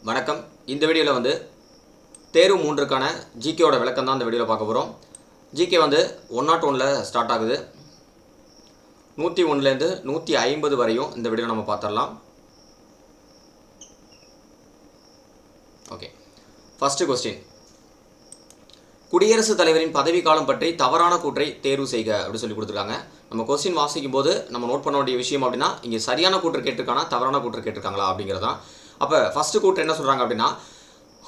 வணக்கம். இந்த வீடியோவில் வந்து தேர்வு 3க்கான ஜிகேவோட விளக்கம் தான் இந்த வீடியோவில் பார்க்க போகிறோம். ஜிகே வந்து 101ல் ஸ்டார்ட் ஆகுது. 101லேருந்து 150 வரையும் இந்த வீடியோ நம்ம பார்த்துடலாம். Okay, first question. குடியரசுத் தலைவரின் பதவிக்காலம் பற்றி தவறான கூற்றை தேர்வு செய்க அப்படின்னு சொல்லி கொடுத்துருக்காங்க. நம்ம கொஸ்டின் வாசிக்கும் போது நம்ம நோட் பண்ண வேண்டிய விஷயம் அப்படின்னா, இங்கே சரியான கூற்று கேட்டிருக்கானா தவறான கூற்று கேட்டிருக்காங்களா அப்படிங்கிறதான். அப்போ ஃபஸ்ட்டு கூற்று என்ன சொல்கிறாங்க அப்படின்னா,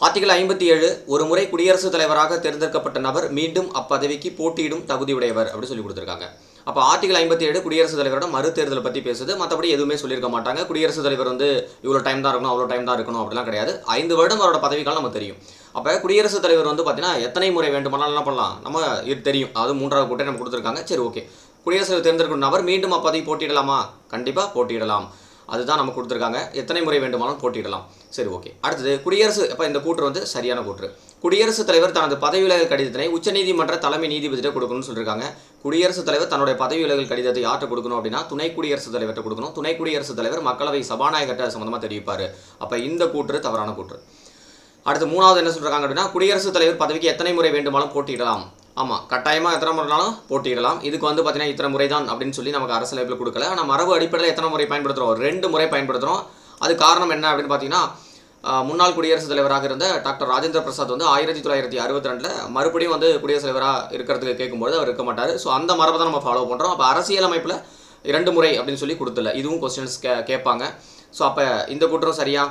ஆர்டிகல் 57 ஒரு முறை குடியரசுத் தலைவராக தேர்ந்தெடுக்கப்பட்ட நபர் மீண்டும் அப்பதவிக்கு போட்டியிடும் தகுதியுடையவர் அப்படின்னு சொல்லி கொடுத்துருக்காங்க. அப்போ ஆர்டிகல் 57 குடியரசுத் தலைவரோட மறுதேர்தலை பற்றி பேசுது. மற்றபடி எதுவுமே சொல்லியிருக்க மாட்டாங்க. குடியரசுத் தலைவர் வந்து இவ்வளோ டைம் தான் இருக்கணும், அவ்வளோ டைம் தான் இருக்கணும் அப்படிலாம் கிடையாது. 5 வருடம் அவரோட பதவிக்காலம் நமக்கு தெரியும். அப்போ குடியரசுத் தலைவர் வந்து பார்த்தீங்கன்னா எத்தனை முறை வேண்டுமானாலும் என்ன பண்ணலாம், நம்ம தெரியும். அது 3வது கூட்டை நம்ம கொடுத்துருக்காங்க. சரி, ஓகே. குடியரசுத் தலைவர் தேர்ந்தெடுக்கும் நபர் மீண்டும் அப்பதவி போட்டியிடலாமா? கண்டிப்பாக போட்டியிடலாம். அதுதான் நம்ம கொடுத்துருக்காங்க. எத்தனை முறை வேண்டுமானாலும் போட்டியிடலாம். சரி, ஓகே. அடுத்தது குடியரசு. அப்போ இந்த கூற்று வந்து சரியான கூற்று. குடியரசுத் தலைவர் தனது பதவி விலகல் கடிதத்தினை உச்சநீதிமன்ற தலைமை நீதிபதியிடம் கொடுக்கணும்னு சொல்லியிருக்காங்க. குடியரசுத் தலைவர் தன்னுடைய பதவி விலகல் கடிதத்தை யார்கிட்ட கொடுக்கணும் அப்படின்னா துணை குடியரசுத் தலைவர்கிட்ட கொடுக்கணும். துணை குடியரசுத் தலைவர் மக்களவை சபாநாயகர்கிட்ட சம்பந்தமாக தெரிவிப்பார். அப்போ இந்த கூற்று தவறான கூற்று. அடுத்து 3வது என்ன சொல்கிறாங்க அப்படின்னா, குடியரசுத் தலைவர் பதவிக்கு எத்தனை முறை வேண்டுமானாலும் போட்டியிடலாம். ஆமாம், கட்டாயமாக எத்தனை முறைனாலும் போட்டியிடலாம். இதுக்கு வந்து பார்த்தீங்கன்னா இத்தனை முறை தான் அப்படின்னு சொல்லி நமக்கு அரசியலமைப்பில் கொடுக்கல. ஆனால் மரபு அடிப்படையில் எத்தனை முறை பயன்படுத்துகிறோம்? 2 முறை பயன்படுத்துகிறோம். அது காரணம் என்ன அப்படின்னு பார்த்தீங்கன்னா, முன்னாள் குடியரசுத் தலைவராக இருந்த டாக்டர் ராஜேந்திர பிரசாத் வந்து 1962 மறுபடியும் வந்து குடியரசுத் தலைவராக இருக்கிறதுக்கு கேட்கும்போது அவர் இருக்க மாட்டார். ஸோ அந்த மரபை தான் நம்ம ஃபாலோ பண்ணுறோம். அப்போ அரசியலமைப்பில் 2 முறை அப்படின்னு சொல்லி கொடுத்துல. இதுவும் கொஸ்டின்ஸ் கேட்பாங்க. ஸோ அப்போ இந்த கூற்றும் சரியா?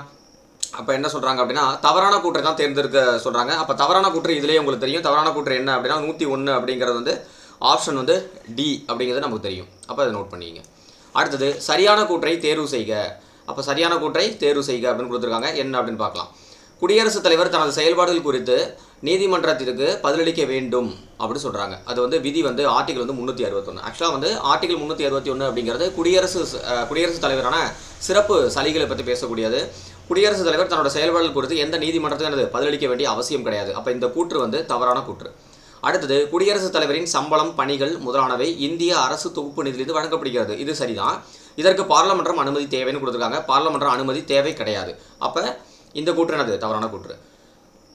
அப்போ என்ன சொல்கிறாங்க அப்படின்னா, தவறான கூற்றை தான் தேர்ந்தெடுக்க சொல்கிறாங்க. அப்போ தவறான கூற்று இதிலேயே உங்களுக்கு தெரியும். தவறான கூற்று என்ன அப்படின்னா 101 அப்படிங்கிறது வந்து ஆப்ஷன் வந்து டி அப்படிங்கிறது நமக்கு தெரியும். அப்போ அதை நோட் பண்ணிங்க. அடுத்தது சரியான கூற்றை தேர்வு செய்க. அப்போ சரியான கூற்றை தேர்வு செய்க அப்படின்னு கொடுத்துருக்காங்க. என்ன அப்படின்னு பார்க்கலாம். குடியரசுத் தலைவர் தனது செயல்பாடுகள் குறித்து நீதிமன்றத்திற்கு பதிலளிக்க வேண்டும் அப்படின்னு சொல்கிறாங்க. அது வந்து விதி வந்து ஆர்டிகல் வந்து 361. ஆக்சுவலாக வந்து ஆர்டிகல் 361 அப்படிங்கிறது குடியரசுத் தலைவரான சிறப்பு சலுகைகளை பற்றி பேசக்கூடியது. குடியரசுத் தலைவர் தன்னோட செயல்பாடுகள் குறித்து எந்த நீதிமன்றத்துக்கு பதிலளிக்க வேண்டிய அவசியம் கிடையாது. அப்போ இந்த கூற்று வந்து தவறான கூற்று. அடுத்தது குடியரசுத் தலைவரின் சம்பளம், பணிகள் முதலானவை இந்திய அரசு தொகுப்பு நிதியிலிருந்து வழங்கப்படுகிறது. இது சரிதான். இதற்கு பார்லமென்றம் அனுமதி தேவைன்னு கொடுத்துருக்காங்க. பார்லமென்றம் அனுமதி தேவை கிடையாது. அப்போ இந்த கூற்று என்னது? தவறான கூற்று.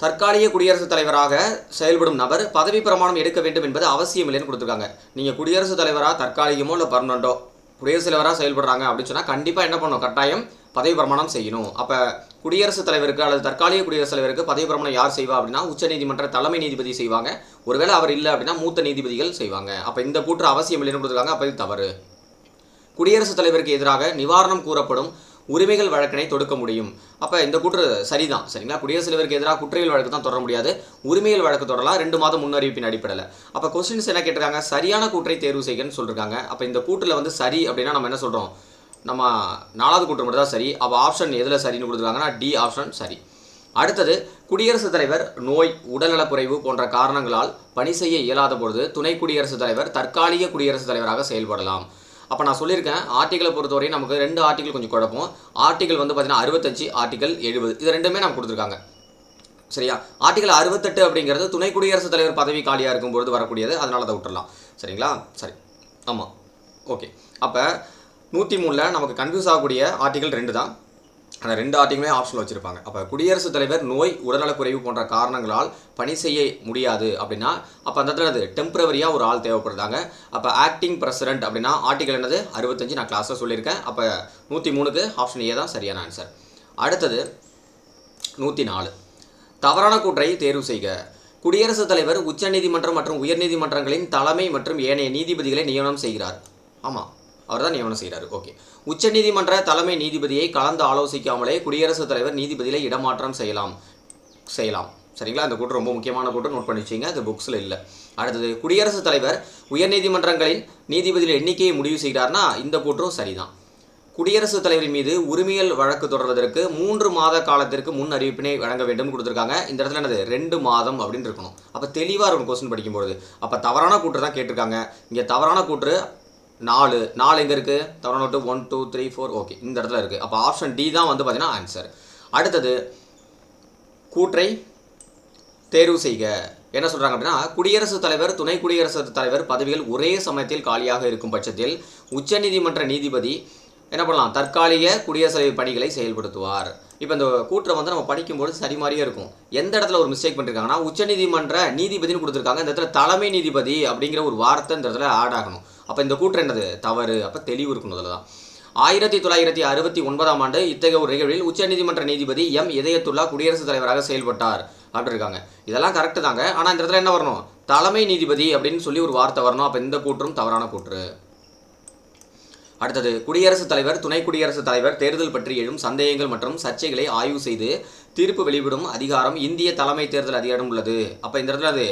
தற்காலிக குடியரசுத் தலைவராக செயல்படும் நபர் பதவி பிரமாணம் எடுக்க வேண்டும் என்பது அவசியம் இல்லைன்னு கொடுத்துருக்காங்க. நீங்கள் குடியரசுத் தலைவராக தற்காலிகமோ இல்லை பர்மனண்டோ குடியரசுத் தலைவராக செயல்படுறாங்க அப்படின்னு சொன்னால் கண்டிப்பாக என்ன பண்ணணும்? கட்டாயம் பதவி பிரமாணம் செய்யணும். அப்போ குடியரசுத் தலைவருக்கு அல்லது தற்காலிக குடியரசுத் தலைவருக்கு பதவி பிரமாணம் யார் செய்வா அப்படின்னா உச்சநீதிமன்ற தலைமை நீதிபதி செய்வாங்க. ஒருவேளை அவர் இல்லை அப்படின்னா மூத்த நீதிபதிகள் செய்வாங்க. அப்போ இந்த கூற்று அவசியம் இல்லைன்னு கொடுத்துருக்காங்க. அப்போ இது தவறு. குடியரசுத் தலைவருக்கு எதிராக நிவாரணம் கூறப்படும் உரிமைகள் வழக்கினை தொடுக்க முடியும். அப்போ இந்த கூற்று சரிதான். சரிங்களா? குடியரசுத் தலைவருக்கு எதிராக குற்றவியல் வழக்கு தான் தொடர முடியாது. உரிமைகள் வழக்கு தொடரலாம் 2 மாதம் முன்னறிவிப்பின் அடிப்படையில். அப்போ கொஸ்டின்ஸ் என்ன கேட்டிருக்காங்க? சரியான கூற்றை தேர்வு செய்யன்னு சொல்லியிருக்காங்க. அப்போ இந்த கூற்றில் வந்து சரி அப்படின்னா நம்ம என்ன சொல்கிறோம்? நம்ம 4வது கூற்று மட்டும் தான் சரி. அப்போ ஆப்ஷன் எதில் சரின்னு கொடுத்துருக்காங்கன்னா டி ஆப்ஷன் சரி. அடுத்தது குடியரசுத் தலைவர் நோய், உடல்நலக்குறைவு போன்ற காரணங்களால் பணி செய்ய இயலாத பொழுது துணை குடியரசுத் தலைவர் தற்காலிக குடியரசுத் தலைவராக செயல்படலாம். அப்போ நான் சொல்லியிருக்கேன், ஆர்டிகளை பொறுத்தவரை நமக்கு 2 ஆர்டிகல் கொஞ்சம் குழப்பம். ஆர்டிகல் வந்து பார்த்தீங்கன்னா 65, ஆர்டிகல் 70 இது 2மே நம்ம கொடுத்துருக்காங்க. சரியா? ஆர்டிகல் 68 அப்படிங்கிறது துணை குடியரசுத் தலைவர் பதவி காலியாக இருக்கும்பொழுது வரக்கூடியது. அதனால அதை விட்டுடலாம். சரிங்களா? சரி, ஆமாம், ஓகே. அப்போ 103ல் நமக்கு கன்ஃபியூஸ் ஆகக்கூடிய ஆர்டிகல் 2 தான். அந்த 2 ஆர்டிகளுமே ஆப்ஷனில் வச்சுருப்பாங்க. அப்போ குடியரசுத் தலைவர் நோய், உடல்நலக்குறைவு போன்ற காரணங்களால் பணி செய்ய முடியாது அப்படின்னா அப்போ அந்த இடத்துல அது டெம்பரவரியாக ஒரு ஆள் தேவைப்படுறாங்க. அப்போ ஆக்டிங் பிரசிடென்ட் அப்படின்னா ஆர்டிகல் என்னது? 65 நான் கிளாஸில் சொல்லியிருக்கேன். அப்போ 103க்கு ஆப்ஷன் ஏ தான் சரியான ஆன்சர். அடுத்தது 104 தவறான கூற்றை தேர்வு செய்க. குடியரசுத் தலைவர் உச்சநீதிமன்றம் மற்றும் உயர்நீதிமன்றங்களின் தலைமை மற்றும் ஏனைய நீதிபதிகளை நியமனம் செய்கிறார். ஆமாம், அவர் தான் நியமனம் செய்கிறார். ஓகே. உச்சநீதிமன்ற தலைமை நீதிபதியை கலந்து ஆலோசிக்காமலே குடியரசுத் தலைவர் நீதிபதிகளை இடமாற்றம் செய்யலாம். சரிங்களா? இந்த கூற்று ரொம்ப முக்கியமான கூற்று, நோட் பண்ணி வச்சிங்க. அது புக்ஸில் இல்லை. அடுத்தது குடியரசுத் தலைவர் உயர்நீதிமன்றங்களின் நீதிபதிகள் எண்ணிக்கையை முடிவு செய்கிறார்னா இந்த கூற்றும் சரிதான். குடியரசுத் தலைவரின் மீது உரிமையல் வழக்கு தொடர்வதற்கு 3 மாத காலத்திற்கு முன் அறிவிப்பினை வழங்க வேண்டும் கொடுத்துருக்காங்க. இந்த இடத்துல என்னது? 2 மாதம் அப்படின்னு இருக்கணும். அப்போ தெளிவாக இருக்கும் கொஸ்டின் படிக்கும்போது. அப்போ தவறான கூற்று தான் கேட்டிருக்காங்க. இங்கே தவறான கூற்று 4 எங்கே இருக்குது? தவறான கூற்று 1 2 3 4 ஓகே இந்த இடத்துல இருக்குது. அப்போ ஆப்ஷன் டி தான் வந்து பார்த்தீங்கன்னா ஆன்சர். அடுத்தது கூற்றை தேர்வு செய்க. என்ன சொல்கிறாங்க அப்படின்னா, குடியரசுத் தலைவர், துணை குடியரசுத் தலைவர் பதவிகள் ஒரே சமயத்தில் காலியாக இருக்கும் பட்சத்தில் உச்சநீதிமன்ற நீதிபதி என்ன பண்ணலாம், தற்காலிக குடியரசுத் தலைவர் பணிகளை செயல்படுத்துவார். இப்போ இந்த கூற்றை வந்து நம்ம படிக்கும்போது சரி மாதிரியே இருக்கும். எந்த இடத்துல ஒரு மிஸ்டேக் பண்ணிருக்காங்கன்னா, உச்சநீதிமன்ற நீதிபதினு கொடுத்துருக்காங்க, இந்த இடத்துல தலைமை நீதிபதி அப்படிங்கிற ஒரு வார்த்தை இந்த இடத்துல ஆட் ஆகணும். அப்போ இந்த கூற்று என்னது, தவறு. அப்போ தெளிவு இருக்கணும். அதில் தான் 1969ஆம் ஆண்டு இத்தகைய ஒரு நிகழ்வில் உச்சநீதிமன்ற நீதிபதி எம் இதயத்துல்லா குடியரசுத் தலைவராக செயல்பட்டார் அப்படி இருக்காங்க. இதெல்லாம் கரெக்டு தாங்க. ஆனால் இந்த இடத்துல என்ன வரணும், தலைமை நீதிபதி அப்படின்னு சொல்லி ஒரு வார்த்தை வரணும். அப்போ இந்த கூற்றும் தவறான கூற்று. அடுத்தது, குடியரசுத் தலைவர் துணை குடியரசுத் தலைவர் தேர்தல் பற்றி எழும் சந்தேகங்கள் மற்றும் சர்ச்சைகளை ஆய்வு செய்து தீர்ப்பு வெளியிடும் அதிகாரம் இந்திய தலைமை தேர்தல் அதிகாரம் உள்ளது. அப்போ இந்த இடத்துல அது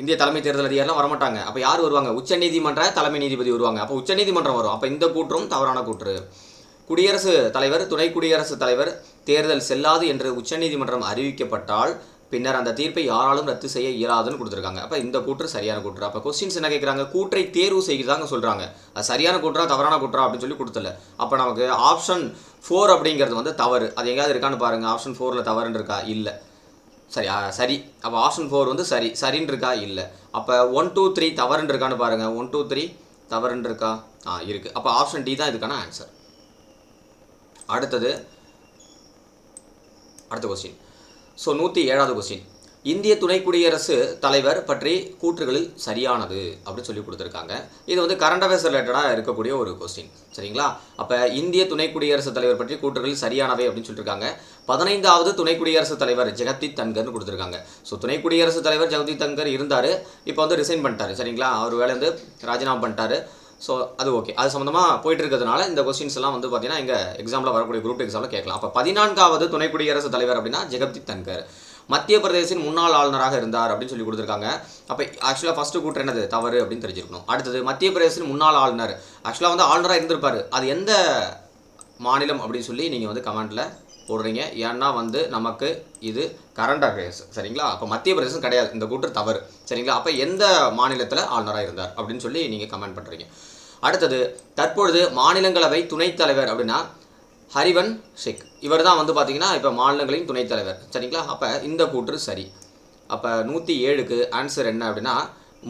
இந்திய தலைமை தேர்தல் அதிகாரிலாம் வரமாட்டாங்க. அப்போ யார் வருவாங்க, உச்சநீதிமன்ற தலைமை நீதிபதி வருவாங்க. அப்போ உச்சநீதிமன்றம் வரும். அப்போ இந்த கூற்றும் தவறான கூற்று. குடியரசுத் தலைவர் துணை குடியரசுத் தலைவர் தேர்தல் செல்லாது என்று உச்சநீதிமன்றம் அறிவிக்கப்பட்டால் பின்னர் அந்த தீர்ப்பை யாராலும் ரத்து செய்ய இயலாதுன்னு கொடுத்துருக்காங்க. அப்போ இந்த கூற்று சரியான கூற்று. அப்போ கொஸ்டின்ஸ் என்ன கேட்குறாங்க, கூற்றை தேர்வு செய்கிறதாங்க சொல்கிறாங்க. அது சரியான கூற்றா தவறான கூற்றா அப்படின்னு சொல்லி கொடுத்தல. அப்போ நமக்கு ஆப்ஷன் 4 அப்படிங்கிறது வந்து தவறு. அது எங்கேயாவது இருக்கான்னு பாருங்கள். ஆப்ஷன் 4ல் தவறுன்னு இருக்கா, இல்லை. சரி. அப்போ ஆப்ஷன் 4 வந்து சரின்னு இருக்கா, இல்லை. அப்போ 1 2 3 தவறுன்னு இருக்கான்னு பாருங்கள். 1 2 3 தவறுன்னு இருக்கா, இருக்குது. அப்போ ஆப்ஷன் டி தான் இதுக்கான ஆன்சர். அடுத்த கொஸ்டின். So 107வது question. இந்திய துணை குடியரசு தலைவர் பற்றி கூற்றுகளில் சரியானது அப்படின்னு சொல்லி கொடுத்துருக்காங்க. இது வந்து கரண்ட் அஃபேர்ஸ் ரிலேட்டடாக இருக்கக்கூடிய ஒரு கொஸ்டின். சரிங்களா? அப்போ இந்திய துணை குடியரசுத் தலைவர் பற்றி கூற்றுகளில் சரியானவை அப்படின்னு சொல்லியிருக்காங்க. 15வது துணை குடியரசுத் தலைவர் ஜெகதீப் தன்கர்னு கொடுத்துருக்காங்க. ஸோ துணை குடியரசுத் தலைவர் ஜெகதீப் தன்கர் இருந்தார். இப்போ வந்து ரிசைன் பண்ணிட்டாரு. சரிங்களா? அவர் வேலை வந்து ராஜினாமா பண்ணிட்டாரு. ஸோ அது ஓகே. அது சம்மந்தமாக போயிட்டு இருக்கிறதுனால இந்த கொஸ்டின்ஸ் எல்லாம் வந்து பார்த்தீங்கன்னா எங்கள் எக்ஸாமில் வரக்கூடிய குரூப் எக்ஸாமில் கேட்கலாம். அப்போ 14வது துணை குடியரசுத் தலைவர் அப்படின்னா ஜெகதீப் தன்கர் மத்திய பிரதேசின் முன்னாள் ஆளுநராக இருந்தார் அப்படின்னு சொல்லி கொடுத்துருக்காங்க. அப்போ ஆக்சுவலாக ஃபஸ்ட்டு கூற்று என்னது, தவறு அப்படின்னு தெரிஞ்சிருக்கணும். அடுத்தது, மத்திய பிரதேசின் முன்னாள் ஆளுநர் ஆக்சுவலாக வந்து ஆளுநராக இருந்திருப்பார். அது எந்த மாநிலம் அப்படின்னு சொல்லி நீங்கள் வந்து கமெண்ட்டில் போடுறீங்க. ஏன்னா வந்து நமக்கு இது கரண்ட் அஃபேர்ஸ். சரிங்களா? அப்போ மத்திய பிரதேசம் கிடையாது, இந்த கூற்று தவறு. சரிங்களா? அப்போ எந்த மாநிலத்தில் ஆளுநராக இருந்தார் அப்படின்னு சொல்லி நீங்கள் கமெண்ட் பண்ணுறீங்க. அடுத்தது, தற்பொழுது மாநிலங்களவை துணைத் தலைவர் அப்படின்னா ஹரிவன்ஷ் சிங். இவர் தான் வந்து பார்த்தீங்கன்னா இப்போ மாநிலங்களின் துணைத் தலைவர். சரிங்களா? அப்போ இந்த கூற்று சரி. அப்போ 107க்கு ஆன்சர் என்ன அப்படின்னா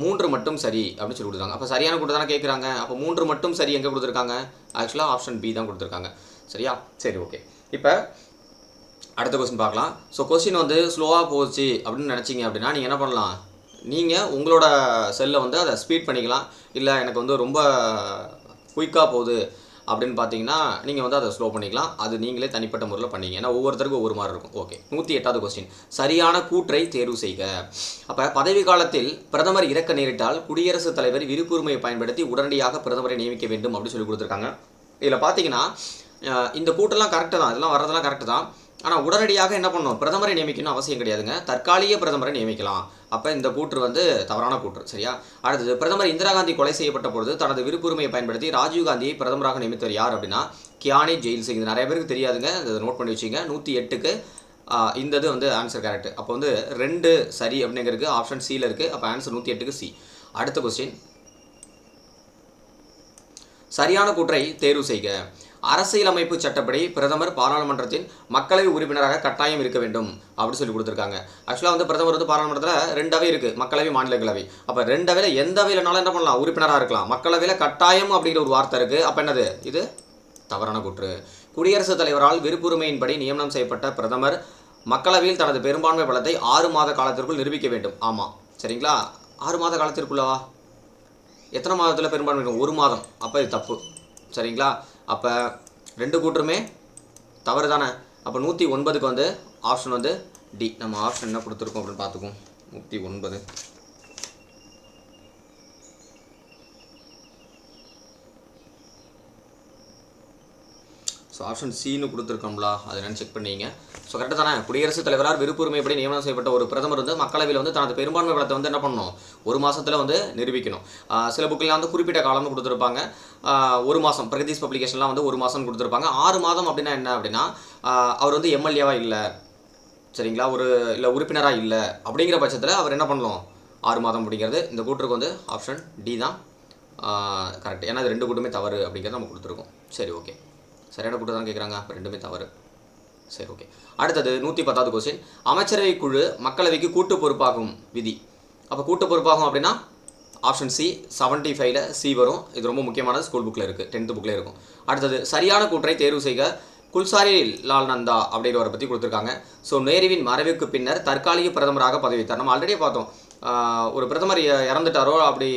3 மட்டும் சரி அப்படின்னு சொல்லி கொடுத்தாங்க. அப்போ சரியான கூற்று தானே கேட்குறாங்க. அப்போ 3 மட்டும் சரி எங்கே கொடுத்துருக்காங்க, ஆக்சுவலாக ஆப்ஷன் பி தான் கொடுத்துருக்காங்க. சரியா? சரி, ஓகே. இப்போ அடுத்த கொஸ்டின் பார்க்கலாம். ஸோ கொஸ்டின் வந்து ஸ்லோவாக போச்சு அப்படின்னு நினச்சிங்க அப்படின்னா நீங்கள் என்ன பண்ணலாம், நீங்கள் உங்களோட செல்லை வந்து அதை ஸ்பீட் பண்ணிக்கலாம். இல்லை எனக்கு வந்து ரொம்ப குயிக்காக போகுது அப்படின்னு பார்த்தீங்கன்னா நீங்கள் வந்து அதை ஸ்லோ பண்ணிக்கலாம். அது நீங்களே தனிப்பட்ட முறையில் பண்ணிங்க. ஏன்னா ஒவ்வொருத்தருக்கும் ஒவ்வொரு மாதிரி இருக்கும். ஓகே. 108வது கொஸ்டின். சரியான கூற்றை தேர்வு செய்க. அப்போ பதவி காலத்தில் பிரதமர் இறக்க நேரிட்டால் குடியரசுத் தலைவர் விருப்புரிமையை பயன்படுத்தி உடனடியாக பிரதமரை நியமிக்க வேண்டும் அப்படின்னு சொல்லி கொடுத்துருக்காங்க. இதில் பார்த்தீங்கன்னா இந்த கூட்டெல்லாம் கரெக்டு தான், இதெல்லாம் வர்றதெல்லாம் கரெக்டு தான். ஆனால் உடனடியாக என்ன பண்ணணும், பிரதமரை நியமிக்கணும் அவசியம் கிடையாதுங்க. தற்காலிக பிரதமரை நியமிக்கலாம். அப்போ இந்த கூற்று வந்து தவறான கூற்று. சரியா? அடுத்தது, பிரதமர் இந்திரா காந்தி கொலை செய்யப்பட்ட பொழுது தனது விருப்புரிமையை பயன்படுத்தி ராஜீவ்காந்தியை பிரதமராக நியமித்தவர் யார் அப்படின்னா கியானி ஜெயில் சிங். இது நிறைய பேருக்கு தெரியாதுங்க, இதை நோட் பண்ணி வச்சுங்க. 108க்கு இந்த இது வந்து ஆன்சர் கரெக்ட். அப்போ வந்து 2 சரி அப்படிங்கிறது ஆப்ஷன் சியில் இருக்குது. அப்போ ஆன்சர் 108க்கு சி. அடுத்த கொஸ்டின். சரியான கூற்றை தேர்வு செய்க. அரசியலமைப்பு சட்டப்படி பிரதமர் பாராளுமன்றத்தின் மக்களவை உறுப்பினராக கட்டாயம் இருக்க வேண்டும் அப்படின்னு சொல்லி கொடுத்துருக்காங்க. ஆக்சுவலாக வந்து பிரதமர் வந்து பாராளுமன்றத்தில் 2 அவை இருக்குது, மக்களவை மாநிலங்களவை. அப்போ 2 அவையில் எந்த அவையிலனாலும் என்ன பண்ணலாம், உறுப்பினராக இருக்கலாம். மக்களவையில் கட்டாயம் அப்படிங்கிற ஒரு வார்த்தை இருக்குது. அப்போ என்னது, இது தவறான கூற்று. குடியரசுத் தலைவரால் விருப்புரிமையின்படி நியமனம் செய்யப்பட்ட பிரதமர் மக்களவையில் தனது பெரும்பான்மை பலத்தை 6 மாத காலத்திற்குள் நிரூபிக்க வேண்டும். ஆமாம், சரிங்களா? 6 மாத காலத்திற்குள்ளவா, எத்தனை மாதத்தில் பெரும்பான்மை இருக்கும், 1 மாதம். அப்போ இது தப்பு. சரிங்களா? அப்போ 2 கூற்றுமே தவறு தானே. அப்போ 109க்கு வந்து ஆப்ஷன் வந்து டி. நம்ம ஆப்ஷன் என்ன கொடுத்துருக்கோம் அப்படின்னு பார்த்துக்குவோம். 109. ஸோ ஆப்ஷன் சின்னு கொடுத்துருக்கோம்ல, அது என்னன்னு செக் பண்ணிங்க. ஸோ கரெக்டாக தானே. குடியரசுத் தலைவரால் விருப்புரிமைப்படி நியமனம் செய்யப்பட்ட ஒரு பிரதமர் வந்து மக்களவையில் வந்து தனது பெரும்பான்மை பலத்தை வந்து என்ன பண்ணணும், 1 மாதத்தில் வந்து நிரூபிக்கணும். சில புக்கில் வந்து குறிப்பிட்ட காலம்னு கொடுத்துருப்பாங்க. 1 மாதம், பிரகதீஷ் பப்ளிகேஷன்லாம் வந்து 1 மாதம் கொடுத்துருப்பாங்க. 6 மாதம் அப்படின்னா என்ன அப்படின்னா அவர் வந்து எம்எல்ஏவாக இல்லை, சரிங்களா, இல்லை உறுப்பினராக இல்லை அப்படிங்கிற பட்சத்தில் அவர் என்ன பண்ணணும், 6 மாதம் அப்படிங்கிறது. இந்த கூற்றுக்கு வந்து ஆப்ஷன் டி தான் கரெக்ட். ஏன்னா இது 2 கூட்டுமே தவறு அப்படிங்கிறத நம்ம கொடுத்துருக்கோம். சரி, ஓகே. சரியான கூட்டு தான் கேட்குறாங்க. அப்போ 2மே தவறு. சரி, ஓகே. அடுத்தது 110வது கொஸ்டின். அமைச்சரவை குழு மக்களவைக்கு கூட்டு பொறுப்பாகும் விதி. அப்போ கூட்டு பொறுப்பாகும் அப்படின்னா ஆப்ஷன் சி 75ல் சி வரும். இது ரொம்ப முக்கியமானது, ஸ்கூல் புக்கில் இருக்குது, 10th புக்கில் இருக்கும். அடுத்தது சரியான கூற்றை தேர்வு செய்க. குல்சாரி லால் நந்தா அப்படிங்கிறவரை பற்றி கொடுத்துருக்காங்க. ஸோ நேருவின் மறைவுக்கு பின்னர் தற்காலிக பிரதமராக பதவி வைத்தார். நம்ம ஆல்ரெடியே பார்த்தோம், ஒரு பிரதமர் இறந்துட்டாரோ அப்படி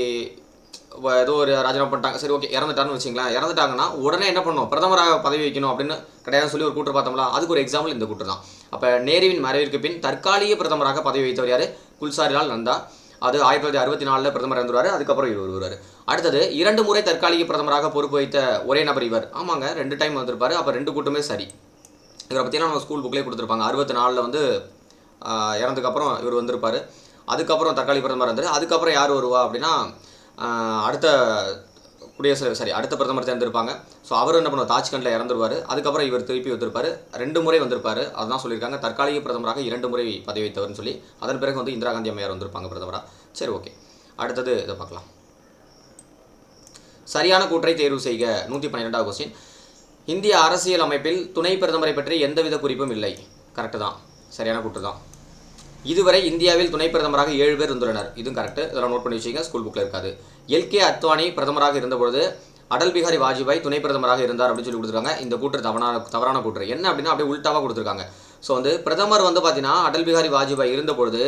ஏதோ ஒரு ராஜினாமா பண்ணிட்டாங்க, சரி ஓகே இறந்துட்டாருன்னு வச்சுங்களேன். இறந்துட்டாங்கன்னா உடனே என்ன பண்ணணும், பிரதமராக பதவி வைக்கணும் அப்படின்னு கிடையாது சொல்லி ஒரு கூற்று பார்த்தோம்ல, அதுக்கு ஒரு எக்ஸாம்பிள் இந்த கூற்று தான். அப்போ நேருவின் மறைவிற்கு பின் தற்காலிக பிரதமராக பதவி வைத்தவர் யார்? குல்சாரி லால் நந்தா. அது 1964 பிரதமர் இறந்துருவார், அதுக்கப்புறம் இவர் வருவார். அடுத்தது 2 முறை தற்காலிக பிரதமராக பொறுப்பு வைத்த ஒரே நபர் இவர். ஆமாங்க, 2 டைம் வந்திருப்பார். அப்போ 2 கூட்டுமே சரி. இவரை பற்றிலாம் நம்ம ஸ்கூல் புக்லேயே கொடுத்துருப்பாங்க. 64 வந்து இறந்ததுக்கப்புறம் இவர் வந்திருப்பார். அதுக்கப்புறம் தற்காலிக பிரதமர் இருந்தார். அதுக்கப்புறம் யார் வருவா அப்படின்னா அடுத்த அடுத்த பிரதமர் தேர்ந்தெடுப்பாங்க. ஸோ அவர் என்ன பண்ணுவார், தாஜ்கண்டில் இறந்துருவார். அதுக்கப்புறம் இவர் திருப்பி வந்திருப்பார். 2 முறை வந்திருப்பார். அதுதான் சொல்லியிருக்காங்க, தற்காலிக பிரதமராக 2 முறை பதவி வைத்தவர்னு சொல்லி. அதன் பிறகு வந்து இந்திரா காந்தி அம்மையார் வந்திருப்பாங்க பிரதமராக. சரி ஓகே, அடுத்தது இதை பார்க்கலாம். சரியான கூற்றை தேர்வு செய்க. 112வது கொஸ்டின். இந்திய அரசியல் அமைப்பில் துணை பிரதமரை பற்றி எந்தவித குறிப்பும் இல்லை. கரெக்டு தான், சரியான கூற்று தான். இதுவரை இந்தியாவில் துணை பிரதமராக 7 பேர் இருந்துள்ளனர். இதுவும் கரெக்டு, இதெல்லாம் நோட் பண்ணி வச்சுங்க, ஸ்கூல் புக்கில் இருக்காது. எல்கே அத்வானி பிரதமராக இருந்தபொழுது அடல் பிஹாரி வாஜ்பாய் துணை பிரதமராக இருந்தார் அப்படின்னு சொல்லி கொடுத்துருக்காங்க. இந்த கூற்று தவறான கூற்று. என்ன அப்படின்னா அப்படியே உல்டாவாக கொடுத்துருக்காங்க. ஸோ வந்து பிரதமர் வந்து பார்த்தீங்கன்னா அடல் பிஹாரி வாஜ்பாய் இருந்தபொழுது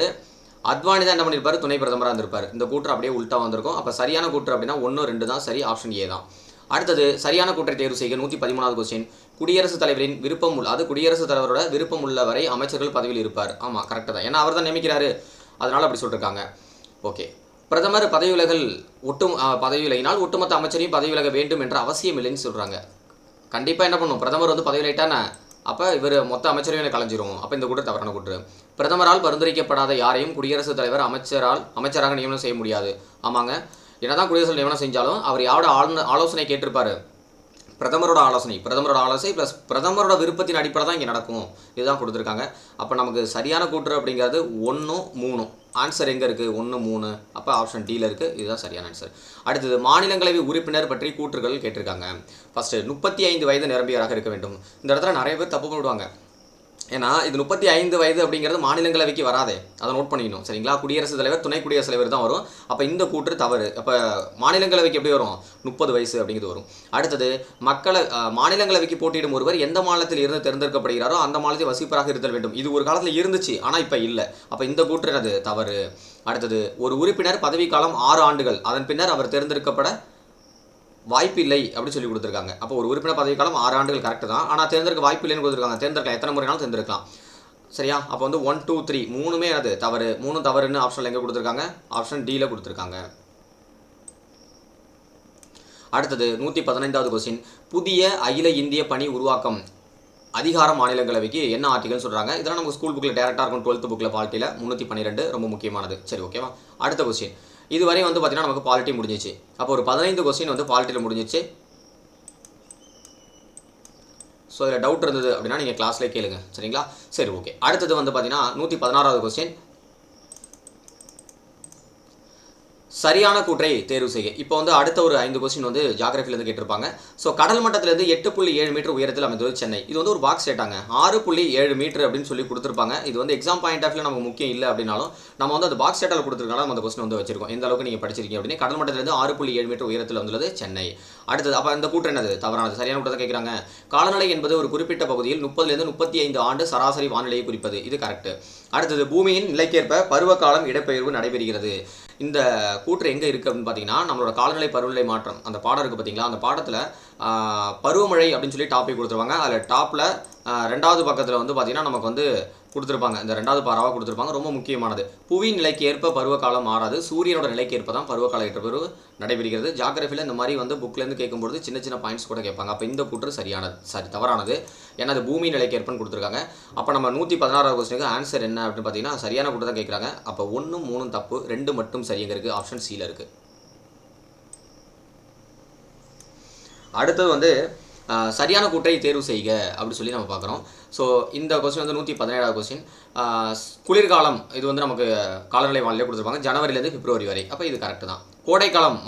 அத்வானி தான் என்ன பண்ணியிருப்பார், துணை பிரதமராக இருந்திருப்பார். இந்த கூற்று அப்படியே உல்டா வந்திருக்கும். அப்போ சரியான கூற்று அப்படின்னா 1, 2 தான் சரி, ஆப்ஷன் ஏ தான். அடுத்தது சரியான கூற்றை தேர்வு செய்க. 113வது கொஸ்டின். குடியரசுத் தலைவரின் விருப்பம் அது குடியரசுத் தலைவரோட விருப்பம் உள்ள வரை அமைச்சர்கள் பதவியில் இருப்பார். ஆமாம், கரெக்டு தான், ஏன்னா அவர் தான் நியமிக்கிறாரு, அதனால் அப்படி சொல்லியிருக்காங்க. ஓகே, பிரதமர் பதவி விலகினால் ஒட்டுமொத்த அமைச்சரையும் பதவி விலக வேண்டும் என்ற அவசியம் இல்லைன்னு சொல்கிறாங்க. கண்டிப்பாக என்ன பண்ணும், பிரதமர் வந்து பதவி விலகிட்டானே அப்போ இவர் மொத்த அமைச்சரையும் கலைஞ்சிரும். அப்போ இந்த கூற்று தவறான கூற்று. பிரதமரால் பரிந்துரைக்கப்படாத யாரையும் குடியரசுத் தலைவர் அமைச்சராக நியமனம் செய்ய முடியாது. ஆமாங்க, என்னதான் குடியரசு நியமனம் செஞ்சாலும் அவர் யாரோட ஆலோசனை கேட்டிருப்பாரு, பிரதமரோட ஆலோசனை ப்ளஸ் பிரதமரோட விருப்பத்தின் அடிப்படை தான் இங்கே நடக்கும். இதுதான் கொடுத்துருக்காங்க. அப்போ நமக்கு சரியான கூற்று அப்படிங்கிறது 1, 3. ஆன்சர் எங்கே இருக்குது, 1, 3. அப்போ ஆப்ஷன் டியில் இருக்குது. இதுதான் சரியான ஆன்சர். அடுத்தது மாநிலங்களவை உறுப்பினர் பற்றி கூற்றுகள் கேட்டிருக்காங்க. ஃபஸ்ட்டு 35 வயது நிரம்பியவராக இருக்க வேண்டும். இந்த இடத்துல நிறைய பேர் தப்பு பண்ணிவிடுவாங்க. ஏன்னா இது 35 வயது அப்படிங்கிறது மாநிலங்களவைக்கு வராதே, அதை நோட் பண்ணிக்கணும் சரிங்களா. குடியரசுத் தலைவர் துணை குடியரசுத் தலைவர் தான் வரும். அப்போ இந்த கூற்று தவறு. அப்போ மாநிலங்களவைக்கு எப்படி வரும், 30 வயசு அப்படிங்கிறது வரும். அடுத்தது மாநிலங்களவைக்கு போட்டியிடும் ஒருவர் எந்த மாநிலத்தில் இருந்து தேர்ந்தெடுக்கப்படுகிறாரோ அந்த மாநிலத்தில் வசிப்பராக இருத்தல் வேண்டும். இது ஒரு காலத்தில் இருந்துச்சு, ஆனால் இப்போ இல்லை. அப்போ இந்த கூற்று அது தவறு. அடுத்தது ஒரு உறுப்பினர் பதவிக்காலம் 6 ஆண்டுகள், அதன் பின்னர் அவர் தேர்ந்தெடுக்கப்பட வாய்ப்பில்லை அப்படின்னு சொல்லி கொடுத்துருக்காங்க. அப்போ ஒரு உறுப்பினர் பதவிக்காலம் 6 ஆண்டுகள் கரெக்டு தான், ஆனால் தேர்ந்தெடுக்க வாய்ப்பில்லைன்னு கொடுத்துருக்காங்க. தேர்ந்தெடுக்கலாம், எத்தனை முறைனாலும் தேர்ந்தெடுக்கலாம். சரியா, அப்போ வந்து 1, 2, 3 மூணுமே அது தவறு. 3 தவறுன்னு ஆப்ஷனில் எங்கே கொடுத்துருக்காங்க, ஆப்ஷன் டியில் கொடுத்துருக்காங்க. அடுத்தது 115வது கொஸ்டின். புதிய அகில இந்திய பணி உருவாக்கம் அதிகாரம் மாநிலங்களவைக்கு என்ன ஆர்டிகல்னு சொல்கிறாங்க. இதெல்லாம் நமக்கு ஸ்கூல் புக்கில் டேரெக்டாக இருக்கும், 12th புக்கில் பாலிட்டியில் 312 ரொம்ப முக்கியமானது. சரி ஓகேவா. அடுத்த கொஸ்டின். இதுவரை வந்து பார்த்தீங்கன்னா நமக்கு பாலிட்டி முடிஞ்சிச்சு. அப்போ ஒரு 15 கொஸ்டின் வந்து பாலிட்டியில் முடிஞ்சிச்சு. ஸோ இதில் டவுட் இருந்தது அப்படின்னா நீங்கள் கிளாஸ்லேயே கேளுங்க சரிங்களா. சரி ஓகே. அடுத்தது வந்து பார்த்தீங்கன்னா 116வது கொஸ்டின். சரியான கூற்றை தேர்வு செய்ய. இப்போ வந்து அடுத்த ஒரு 5 கொஸ்டின் வந்து ஜியாகிரபிலேருந்து கேட்டிருப்பாங்க. ஸோ கடல் மட்டத்திலிருந்து 8.7 மீட்டர் உயரத்தில் அமைந்துள்ளது சென்னை. இது வந்து ஒரு பாக்ஸ் டேட்டாங்க. 6.7 மீட்டர் அப்படின்னு சொல்லி கொடுத்துருப்பாங்க. இது வந்து எக்ஸாம் பாயிண்ட் ஆஃப் வியூ நமக்கு முக்கியம் இல்லை அப்படின்னாலும் நம்ம வந்து அந்த பாக்ஸ் டேட்டாவில் கொடுத்துருக்காங்க, நம்ம அந்த கொஸ்டின் வந்து வச்சிருக்கோம். எந்த அளவுக்கு நீங்கள் படிச்சிருக்கீங்க அப்படின்னு. கடல் மட்டத்திலிருந்து 6.7 மீட்டர் உயரத்தில் வந்துள்ளது சென்னை. அடுத்தது அப்போ அந்த கூற்று என்னது, தவறானது. சரியான கூட்டத்தை கேட்குறாங்க. காலநிலை என்பது ஒரு குறிப்பிட்ட பகுதியில் 30லேருந்து 35 ஆண்டு சராசரி வானிலையை குறிப்பது. இது கரெக்ட். அடுத்தது பூமியின் நிலைக்கேற்ப பருவகாலம் இடப்பெயர்வு நடைபெறுகிறது. இந்த கூற்று எங்கே இருக்குது அப்படின்னு பார்த்தீங்கன்னா நம்மளோட காலநிலை பருவநிலை மாற்றம் அந்த பாடம் இருக்குது பார்த்தீங்களா. அந்த பாடத்தில் பருவமழை அப்படின்னு சொல்லி டாபிக் கொடுத்துருவாங்க. அதில் டாப்பில் 2வது பக்கத்தில் வந்து பார்த்தீங்கன்னா நமக்கு வந்து கொடுத்துருப்பாங்க. இந்த 2வது பாராவாக கொடுத்துருப்பாங்க. ரொம்ப முக்கியமானது. புவியின் நிலைக்கு ஏற்ப பருவகாலம் மாறாது, சூரியனோட நிலைக்கு ஏற்ப தான் பருவகால ஏற்றப்பெருவு நடைபெறுகிறது. ஜியாகிரபியில் இந்த மாதிரி வந்து புக்லேருந்து கேட்கும்போது சின்ன சின்ன பாயிண்ட்ஸ் கூட கேட்பாங்க. அப்போ இந்த கூற்று தவறானது. ஏன்னா அது பூமி நிலைக்கு ஏற்பன்னு கொடுத்துருக்காங்க. அப்போ நம்ம 116வது கொஸ்டினுக்கு ஆன்சர் என்ன அப்படின்னு பார்த்தீங்கன்னா சரியான கூற்று தான் கேட்குறாங்க. அப்போ 1, 3 தப்பு, 2 மட்டும் சரியாக இருக்குது. ஆப்ஷன் சியில் இருக்குது. அடுத்தது வந்து சரியான கூற்றை தேர்வு செய்க அப்படின்னு சொல்லி நம்ம பார்க்குறோம். ஸோ இந்த கொஸ்டின் வந்து 117வது கொஸ்டின். குளிர்காலம் இது வந்து நமக்கு காலநிலை வானிலை கொடுத்துருப்பாங்க, ஜனவரிலேருந்து பிப்ரவரி வரை. அப்போ இது கரெக்டு தான். கோடைக்காலம்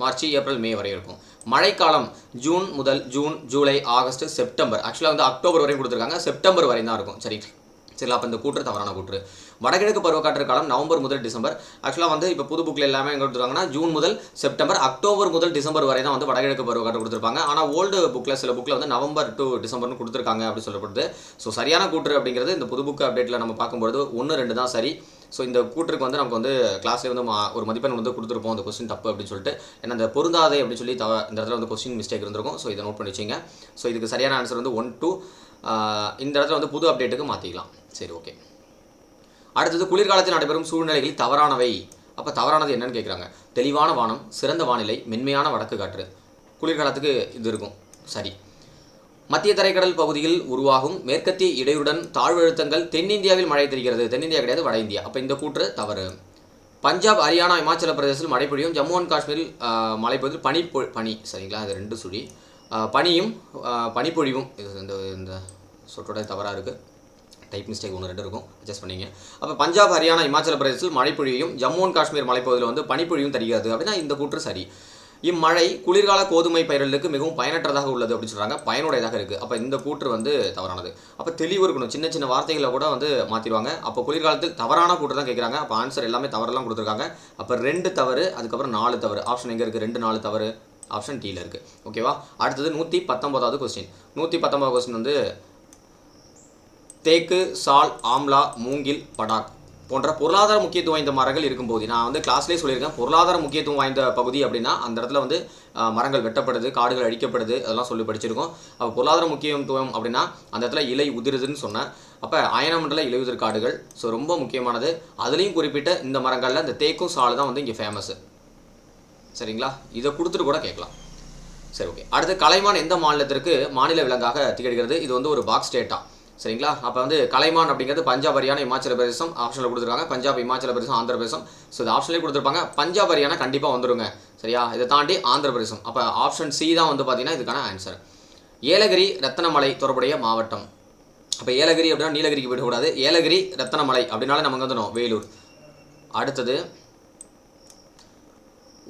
மார்ச், ஏப்ரல், மே வரை இருக்கும். மழைக்காலம் ஜூன் முதல் ஜூன், ஜூலை, ஆகஸ்ட், செப்டம்பர். ஆக்சுவலாக வந்து அக்டோபர் வரையும் கொடுத்துருக்காங்க, செப்டம்பர் வரையும் தான் இருக்கும். சரிங்களா? அப்போ இந்த கூற்று தவறான கூற்று. வடகிழக்கு பருவக்காற்று காலம் நவம்பர் முதல் டிசம்பர். ஆக்சுவலாக வந்து இப்போ புது புக்கில் எல்லாமே எங்கே கொடுத்துருக்காங்கன்னா ஜூன் முதல் செப்டம்பர், அக்டோபர் முதல் டிசம்பர் வரை தான் வந்து வடகிழக்கு பருவக்காற்று கொடுத்துருப்பாங்க. ஆனால் ஓல்டு புக்கில் சில புக்கில் வந்து நவம்பர் டு டிசம்பர்னு கொடுத்துருக்காங்க அப்படி சொல்லப்படுது. ஸோ சரியான கூற்று அப்படிங்கிறது இந்த புது புக்கு அப்டேட்டில் நம்ம பார்க்கும்போது 1-2 தான் சரி. ஸோ இந்த கூற்றுக்கு வந்து நமக்கு வந்து கிளாஸ்லேயே வந்து ஒரு மதிப்பெண் வந்து கொடுத்துருப்போம் அந்த கொஸ்டின் தப்பு அப்படின்னு சொல்லிட்டு. ஏன்னா அந்த பொருந்தாதே அப்படின்னு சொல்லி இந்த இடத்துல வந்து கொஸ்டின் மிஸ்டேக் இருந்திருக்கும். ஸோ இதை நோட் பண்ணி வச்சிங்க. ஸோ இதுக்கு சரியான ஆன்சர் வந்து 1-2 இந்த இடத்துல வந்து புது அப்டேட்டுக்கு மாற்றிக்கலாம். சரி, ஓகே. அடுத்தது குளிர்காலத்தில் நடைபெறும் சூழ்நிலைகளில் தவறானவை. அப்போ தவறானது என்னன்னு கேட்குறாங்க. தெளிவான வானம், சிறந்த வானிலை, மென்மையான வடக்கு காற்று. குளிர்காலத்துக்கு இது இருக்கும். சரி. மத்திய தரைக்கடல் பகுதியில் உருவாகும் மேற்கத்திய இடையுடன் தாழ்வழுத்தங்கள் தென்னிந்தியாவில் மழை தெரிகிறது. தென்னிந்தியா கிடையாது, வட இந்தியா. அப்போ இந்த கூற்று தவறு. பஞ்சாப், ஹரியானா, இமாச்சல பிரதேசத்தில் மழை பொழியும். ஜம்மு அண்ட் காஷ்மீரில் மழை பொழிவு பனி சரிங்களா? அது 2 சுழி பனியும் பனிப்பொழிவும். இது இந்த சொற்றோட தவறாக இருக்குது. டைப் மிஸ்டேக் 1-2 இருக்கும், அட்ஜஸ்ட் பண்ணிங்க. அப்போ பஞ்சாப், ஹரியானா, இமாச்சல பிரதேசத்தில் மழை பொழியும், ஜம்மு அண்ட் காஷ்மீர் மலைப்பகுதியில் வந்து பனிப்பொழிவும் தருகிறது அப்படின்னா இந்த கூற்று சரி. இம்மழை குளிர்கால கோதுமை பயிர்களுக்கு மிகவும் பயனற்றதாக உள்ளது அப்படின்னு சொல்கிறாங்க. பயனுடையதாக இருக்குது. அப்போ இந்த கூற்று வந்து தவறானது. அப்போ தெளிவு இருக்கணும். சின்ன சின்ன வார்த்தைகளை கூட வந்து மாற்றிடுவாங்க. அப்போ குளிர்காலத்தில் தவறான கூற்று தான் கேட்குறாங்க. அப்போ ஆன்சர் எல்லாமே தவறெல்லாம் கொடுத்துருக்காங்க. அப்போ 2 தவறு, அதுக்கப்புறம் 4 தவறு. ஆப்ஷன் எங்கே இருக்குது? 2, 4 தவறு. ஆப்ஷன் டீயில் இருக்குது. ஓகேவா? அடுத்தது 119வது கொஸ்டின். 119வது கொஸ்டின் வந்து தேக்கு, சால், ஆம்லா, மூங்கில், படாக் போன்ற பொருளாதார முக்கியத்துவம் வாய்ந்த மரங்கள் இருக்கும்போது, நான் வந்து கிளாஸ்லேயே சொல்லியிருக்கேன், பொருளாதார முக்கியத்துவம் வாய்ந்த பகுதி அப்படின்னா அந்த இடத்துல வந்து மரங்கள் வெட்டப்படுது, காடுகள் அழிக்கப்படுது, அதெல்லாம் சொல்லி படிச்சிருக்கோம். அப்போ பொருளாதார முக்கியத்துவம் அப்படின்னா அந்த இடத்துல இலை உதிருதுன்னு சொன்னேன். அப்போ அயனமண்டல இலையுதிர் காடுகள் ஸோ ரொம்ப முக்கியமானது. அதுலேயும் குறிப்பிட்ட இந்த மரங்களில் இந்த தேக்கும் சால் தான் வந்து இங்கே ஃபேமஸ். சரிங்களா? இதை கொடுத்துட்டு கூட கேட்கலாம். சரி, ஓகே. அடுத்து கலைமான் எந்த மாநிலத்திற்கு மாநில விலங்காக திகழ்கிறது? இது வந்து ஒரு பாக்ஸ் டேட்டா. சரிங்களா? அப்போ வந்து கலைமான் அப்படிங்கிறது பஞ்சாப், ஹரியானா, இமாச்சல பிரதேசம் ஆப்ஷனில் கொடுத்துருக்காங்க. பஞ்சாப், இமாச்சல பிரதேசம், ஆந்திர பிரதேசம். ஸோ இது ஆப்ஷன்லேயே கொடுத்துருப்பாங்க. பஞ்சாப், ஹரியானா கண்டிப்பாக வந்துருங்க. சரியா? இதை தாண்டி ஆந்திர பிரதேசம். அப்போ ஆப்ஷன் சி தான் வந்து பார்த்தீங்கன்னா இதுக்கான ஆன்சர். ஏலகிரி ரத்தனமலை தொடர்புடைய மாவட்டம். அப்போ ஏலகிரி அப்படின்னா நீலகிரிக்கு போயிடக்கூடாது. ஏலகிரி ரத்தனமலை அப்படின்னாலே நமக்கு வந்துடும் வேலூர். அடுத்தது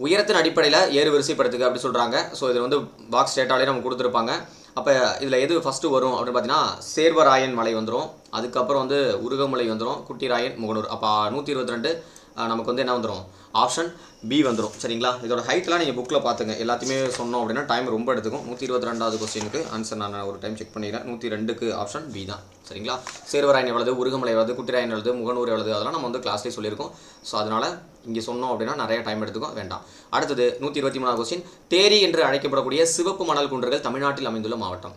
உயரத்தின் அடிப்படையில் ஏறு வரிசைப்படுத்துக அப்படி சொல்கிறாங்க. ஸோ இது வந்து பாக்ஸ் டேட்டாலே நம்ம கொடுத்துருப்பாங்க. அப்போ இதில் எது ஃபஸ்ட்டு வரும் அப்படின்னு பார்த்தீங்கன்னா சேர்வராயன் மலை வந்துடும். அதுக்கப்புறம் வந்து உருகமலை வந்துடும், குட்டிராயன், முகனூர். அப்போ 122 நமக்கு வந்து என்ன வந்துடும்? ஆப்ஷன் பி வந்துடும். சரிங்களா? இதோட ஹைட்லாம் நீங்கள் புக்கில் பார்த்துங்க. எல்லாத்தையுமே சொன்னோம் அப்படின்னா டைம் ரொம்ப எடுத்துக்கும். 122வது கொஸ்டினுக்கு ஆன்சர் நான் ஒரு டைம் செக் பண்ணிக்கிறேன். 102க்கு ஆப்ஷன் பி தான். சரிங்களா? சேர்வராயன் எவ்வளவு, உருகமலை எவ்வளவு, குட்டிராயன் எவ்வளவு, முகனூர் எவ்வளவு, அதெல்லாம் நம்ம வந்து கிளாஸ்லேயே சொல்லியிருக்கோம். ஸோ அதனால் இங்கே சொன்னோம் அப்படின்னா நிறைய டைம் எடுத்துக்கும், வேண்டாம். அடுத்தது 123வது கொஸ்டின். தேரி என்று அழைக்கப்படக்கூடிய சிவப்பு மணல் குன்றுகள் தமிழ்நாட்டில் அமைந்துள்ள மாவட்டம்.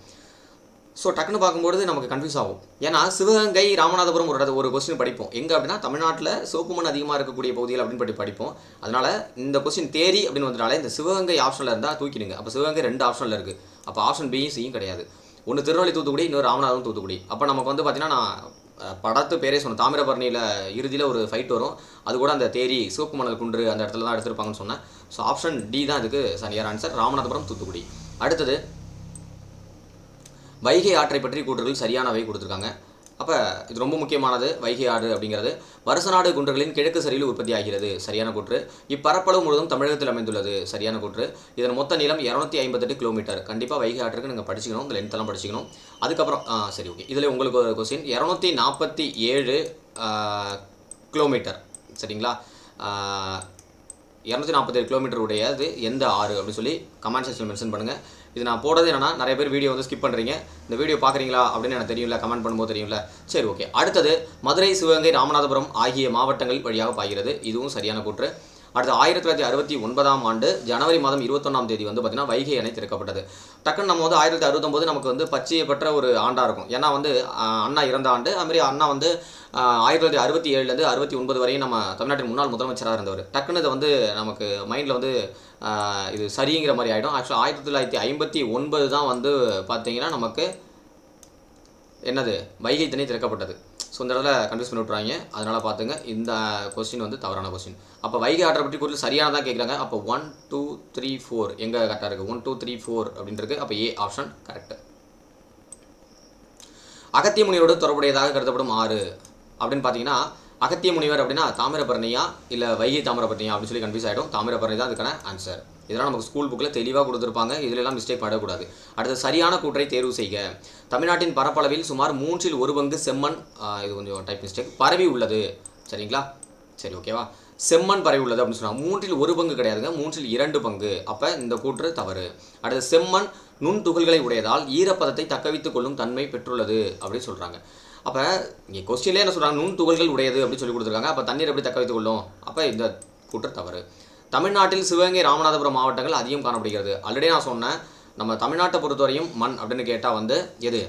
ஸோ டக்குன்னு பார்க்கும்போது நமக்கு கன்ஃபியூஸ் ஆகும். ஏன்னா சிவகங்கை, ராமநாதபுரம் ஒரு கொஸ்டின் படிப்போம். எங்கே அப்படின்னா தமிழ்நாட்டில் சிவப்பு மண் அதிகமாக இருக்கக்கூடிய பகுதிகள் அப்படின்னு படிப்போம். அதனால் இந்த கொஸ்டின் தேரி அப்படின்னு வந்தனால இந்த சிவகங்கை ஆப்ஷனில் இருந்தால் தூக்கிடுங்க. அப்போ சிவகங்கை 2 ஆப்ஷனில் இருக்குது. அப்போ ஆப்ஷன் பியும் சியும் கிடையாது. ஒன்று திருநெல்வேலி தூத்துக்குடி, இன்னொரு ராமநாதபுரம் தூத்துக்குடி. அப்போ நமக்கு வந்து பார்த்தீங்கன்னா நான் படத்து பேரே சொன்னேன். தாமிரபரணியில் இறுதியில் ஒரு ஃபைட் வரும். அது கூட அந்த தேரி சிவப்பு மணல் குன்று அந்த இடத்துல தான் எடுத்திருப்பாங்கன்னு சொன்னேன். ஸோ ஆப்ஷன் டி தான் இதுக்கு சரியான ஆன்சர். ராமநாதபுரம், தூத்துக்குடி. அடுத்தது வைகை ஆற்றை பற்றி கூற்றுகள் சரியானவை கொடுத்துருக்காங்க. அப்போ இது ரொம்ப முக்கியமானது. வைகை ஆறு அப்படிங்கிறது வருசநாடு குன்றுகளின் கிழக்கு சரிவில் உற்பத்தி ஆகிறது. சரியான கூற்று. இப்பரப்பளவு முழுவதும் தமிழகத்தில் அமைந்துள்ளது. சரியான கூற்று. இதன் மொத்த நீளம் 258 கிலோமீட்டர். கண்டிப்பாக வைகை ஆற்றுக்கு நீங்கள் படிச்சுக்கணும், இந்த லென்த்தெல்லாம் படிச்சுக்கணும். அதுக்கப்புறம் சரி, ஓகே. இதில் உங்களுக்கு ஒரு கொஸ்டின் 247 கிலோமீட்டர். சரிங்களா? 247 கிலோமீட்டர் உடையது எந்த ஆறு அப்படின்னு சொல்லி கமெண்ட் செக்ஷனில் மென்ஷன் பண்ணுங்கள். இது நான் போடுறது என்னன்னா நிறைய பேர் வீடியோ வந்து ஸ்கிப் பண்ணுறீங்க. இந்த வீடியோ பார்க்குறீங்களா அப்படின்னு எனக்கு தெரியும்ல, கமெண்ட் பண்ணும்போது தெரியும்ல. சரி, ஓகே. அடுத்தது மதுரை, சிவகங்கை, ராமநாதபுரம் ஆகிய மாவட்டங்கள் வழியாக பாய்கிறது. இதுவும் சரியான கூற்று. அடுத்து 1969ஆம் ஆண்டு ஜனவரி மாதம் 21ஆம் தேதி வந்து பார்த்தீங்கன்னா வைகை அணை திறக்கப்பட்டது. டக்குன்னு நம்ம வந்து 1969 நமக்கு வந்து பச்சையை பெற்ற ஒரு ஆண்டாக இருக்கும். ஏன்னா வந்து அண்ணா இறந்த ஆண்டு. அதுமாதிரி அண்ணா வந்து 1967லேருந்து 69 வரையும் நம்ம தமிழ்நாட்டின் முன்னாள் முதலமைச்சராக இருந்தவர். டக்குன்னு இதை வந்து நமக்கு மைண்டில் வந்து இது சரிங்கிற மாதிரி ஆகிடும். ஆக்சுவலாக 1959 தான் வந்து பார்த்தீங்கன்னா நமக்கு என்னது வைகை தண்ணி திறக்கப்பட்டது. ஸோ இந்த இடத்துல கன்ஃபியூஸ் பண்ணி விட்றாங்க. அதனால் பார்த்துங்க, இந்த கொஸ்டின் வந்து தவறான கொஸ்டின். அப்போ வைகை ஆற்றை பற்றி குறித்து சரியானதாக கேட்குறாங்க. அப்போ 1 2 3 4 எங்கே கரெக்டாக இருக்குது? 1 2 3 4 அப்படின்ட்டு. அப்போ ஏ ஆப்ஷன் கரெக்டு. அகத்திய முனிவரோடு தொடர்புடையதாக கருதப்படும் ஆறு அப்படின்னு பார்த்தீங்கன்னா அகத்திய முனிவர் அப்படின்னா தாமிரபரணியா இல்லை வைகை தாமிரபரணியா அப்படின்னு சொல்லி கன்ஃபியூஸ் ஆகிடும். தாமிரபரணி தான் அதுக்கான ஆன்சர். இதெல்லாம் நமக்கு ஸ்கூல் புக்கில் தெளிவாக கொடுத்துருப்பாங்க. இதிலெல்லாம் மிஸ்டேக் பண்ணக்கூடாது. அடுத்து சரியான கூற்றை தேர்வு செய்க. தமிழ்நாட்டின் பரப்பளவில் சுமார் 1/3 செம்மண், இது கொஞ்சம் டைப் மிஸ்டேக், பரவி உள்ளது. சரிங்களா? சரி, ஓகேவா? செம்மண் பரவி உள்ளது அப்படின்னு சொன்னாங்க. 1/3 கிடையாதுங்க, 2/3. அப்போ இந்த கூற்று தவறு. அடுத்து செம்மண் நுண்துகள்களை உடையதால் ஈரப்பதத்தை தக்கவைத்துக் கொள்ளும் தன்மை பெற்றுள்ளது அப்படின்னு சொல்கிறாங்க. அப்போ இங்கே கொஸ்டின்லேயே என்ன சொல்கிறாங்க, நுண்துகள்கள் உடையது அப்படின்னு சொல்லி கொடுத்துருக்காங்க. அப்போ தண்ணீர் எப்படி தக்க வைத்துக் கொள்ளும்? அப்போ இந்த கூற்று தவறு. தமிழ்நாட்டில் சிவகங்கை, ராமநாதபுரம் மாவட்டங்கள் அதிகம் காணப்படுகிறது. ஆல்ரெடி நான் சொன்னேன், நம்ம தமிழ்நாட்டை பொறுத்தவரையும் மண் அப்படின்னு கேட்டால் வந்து எது?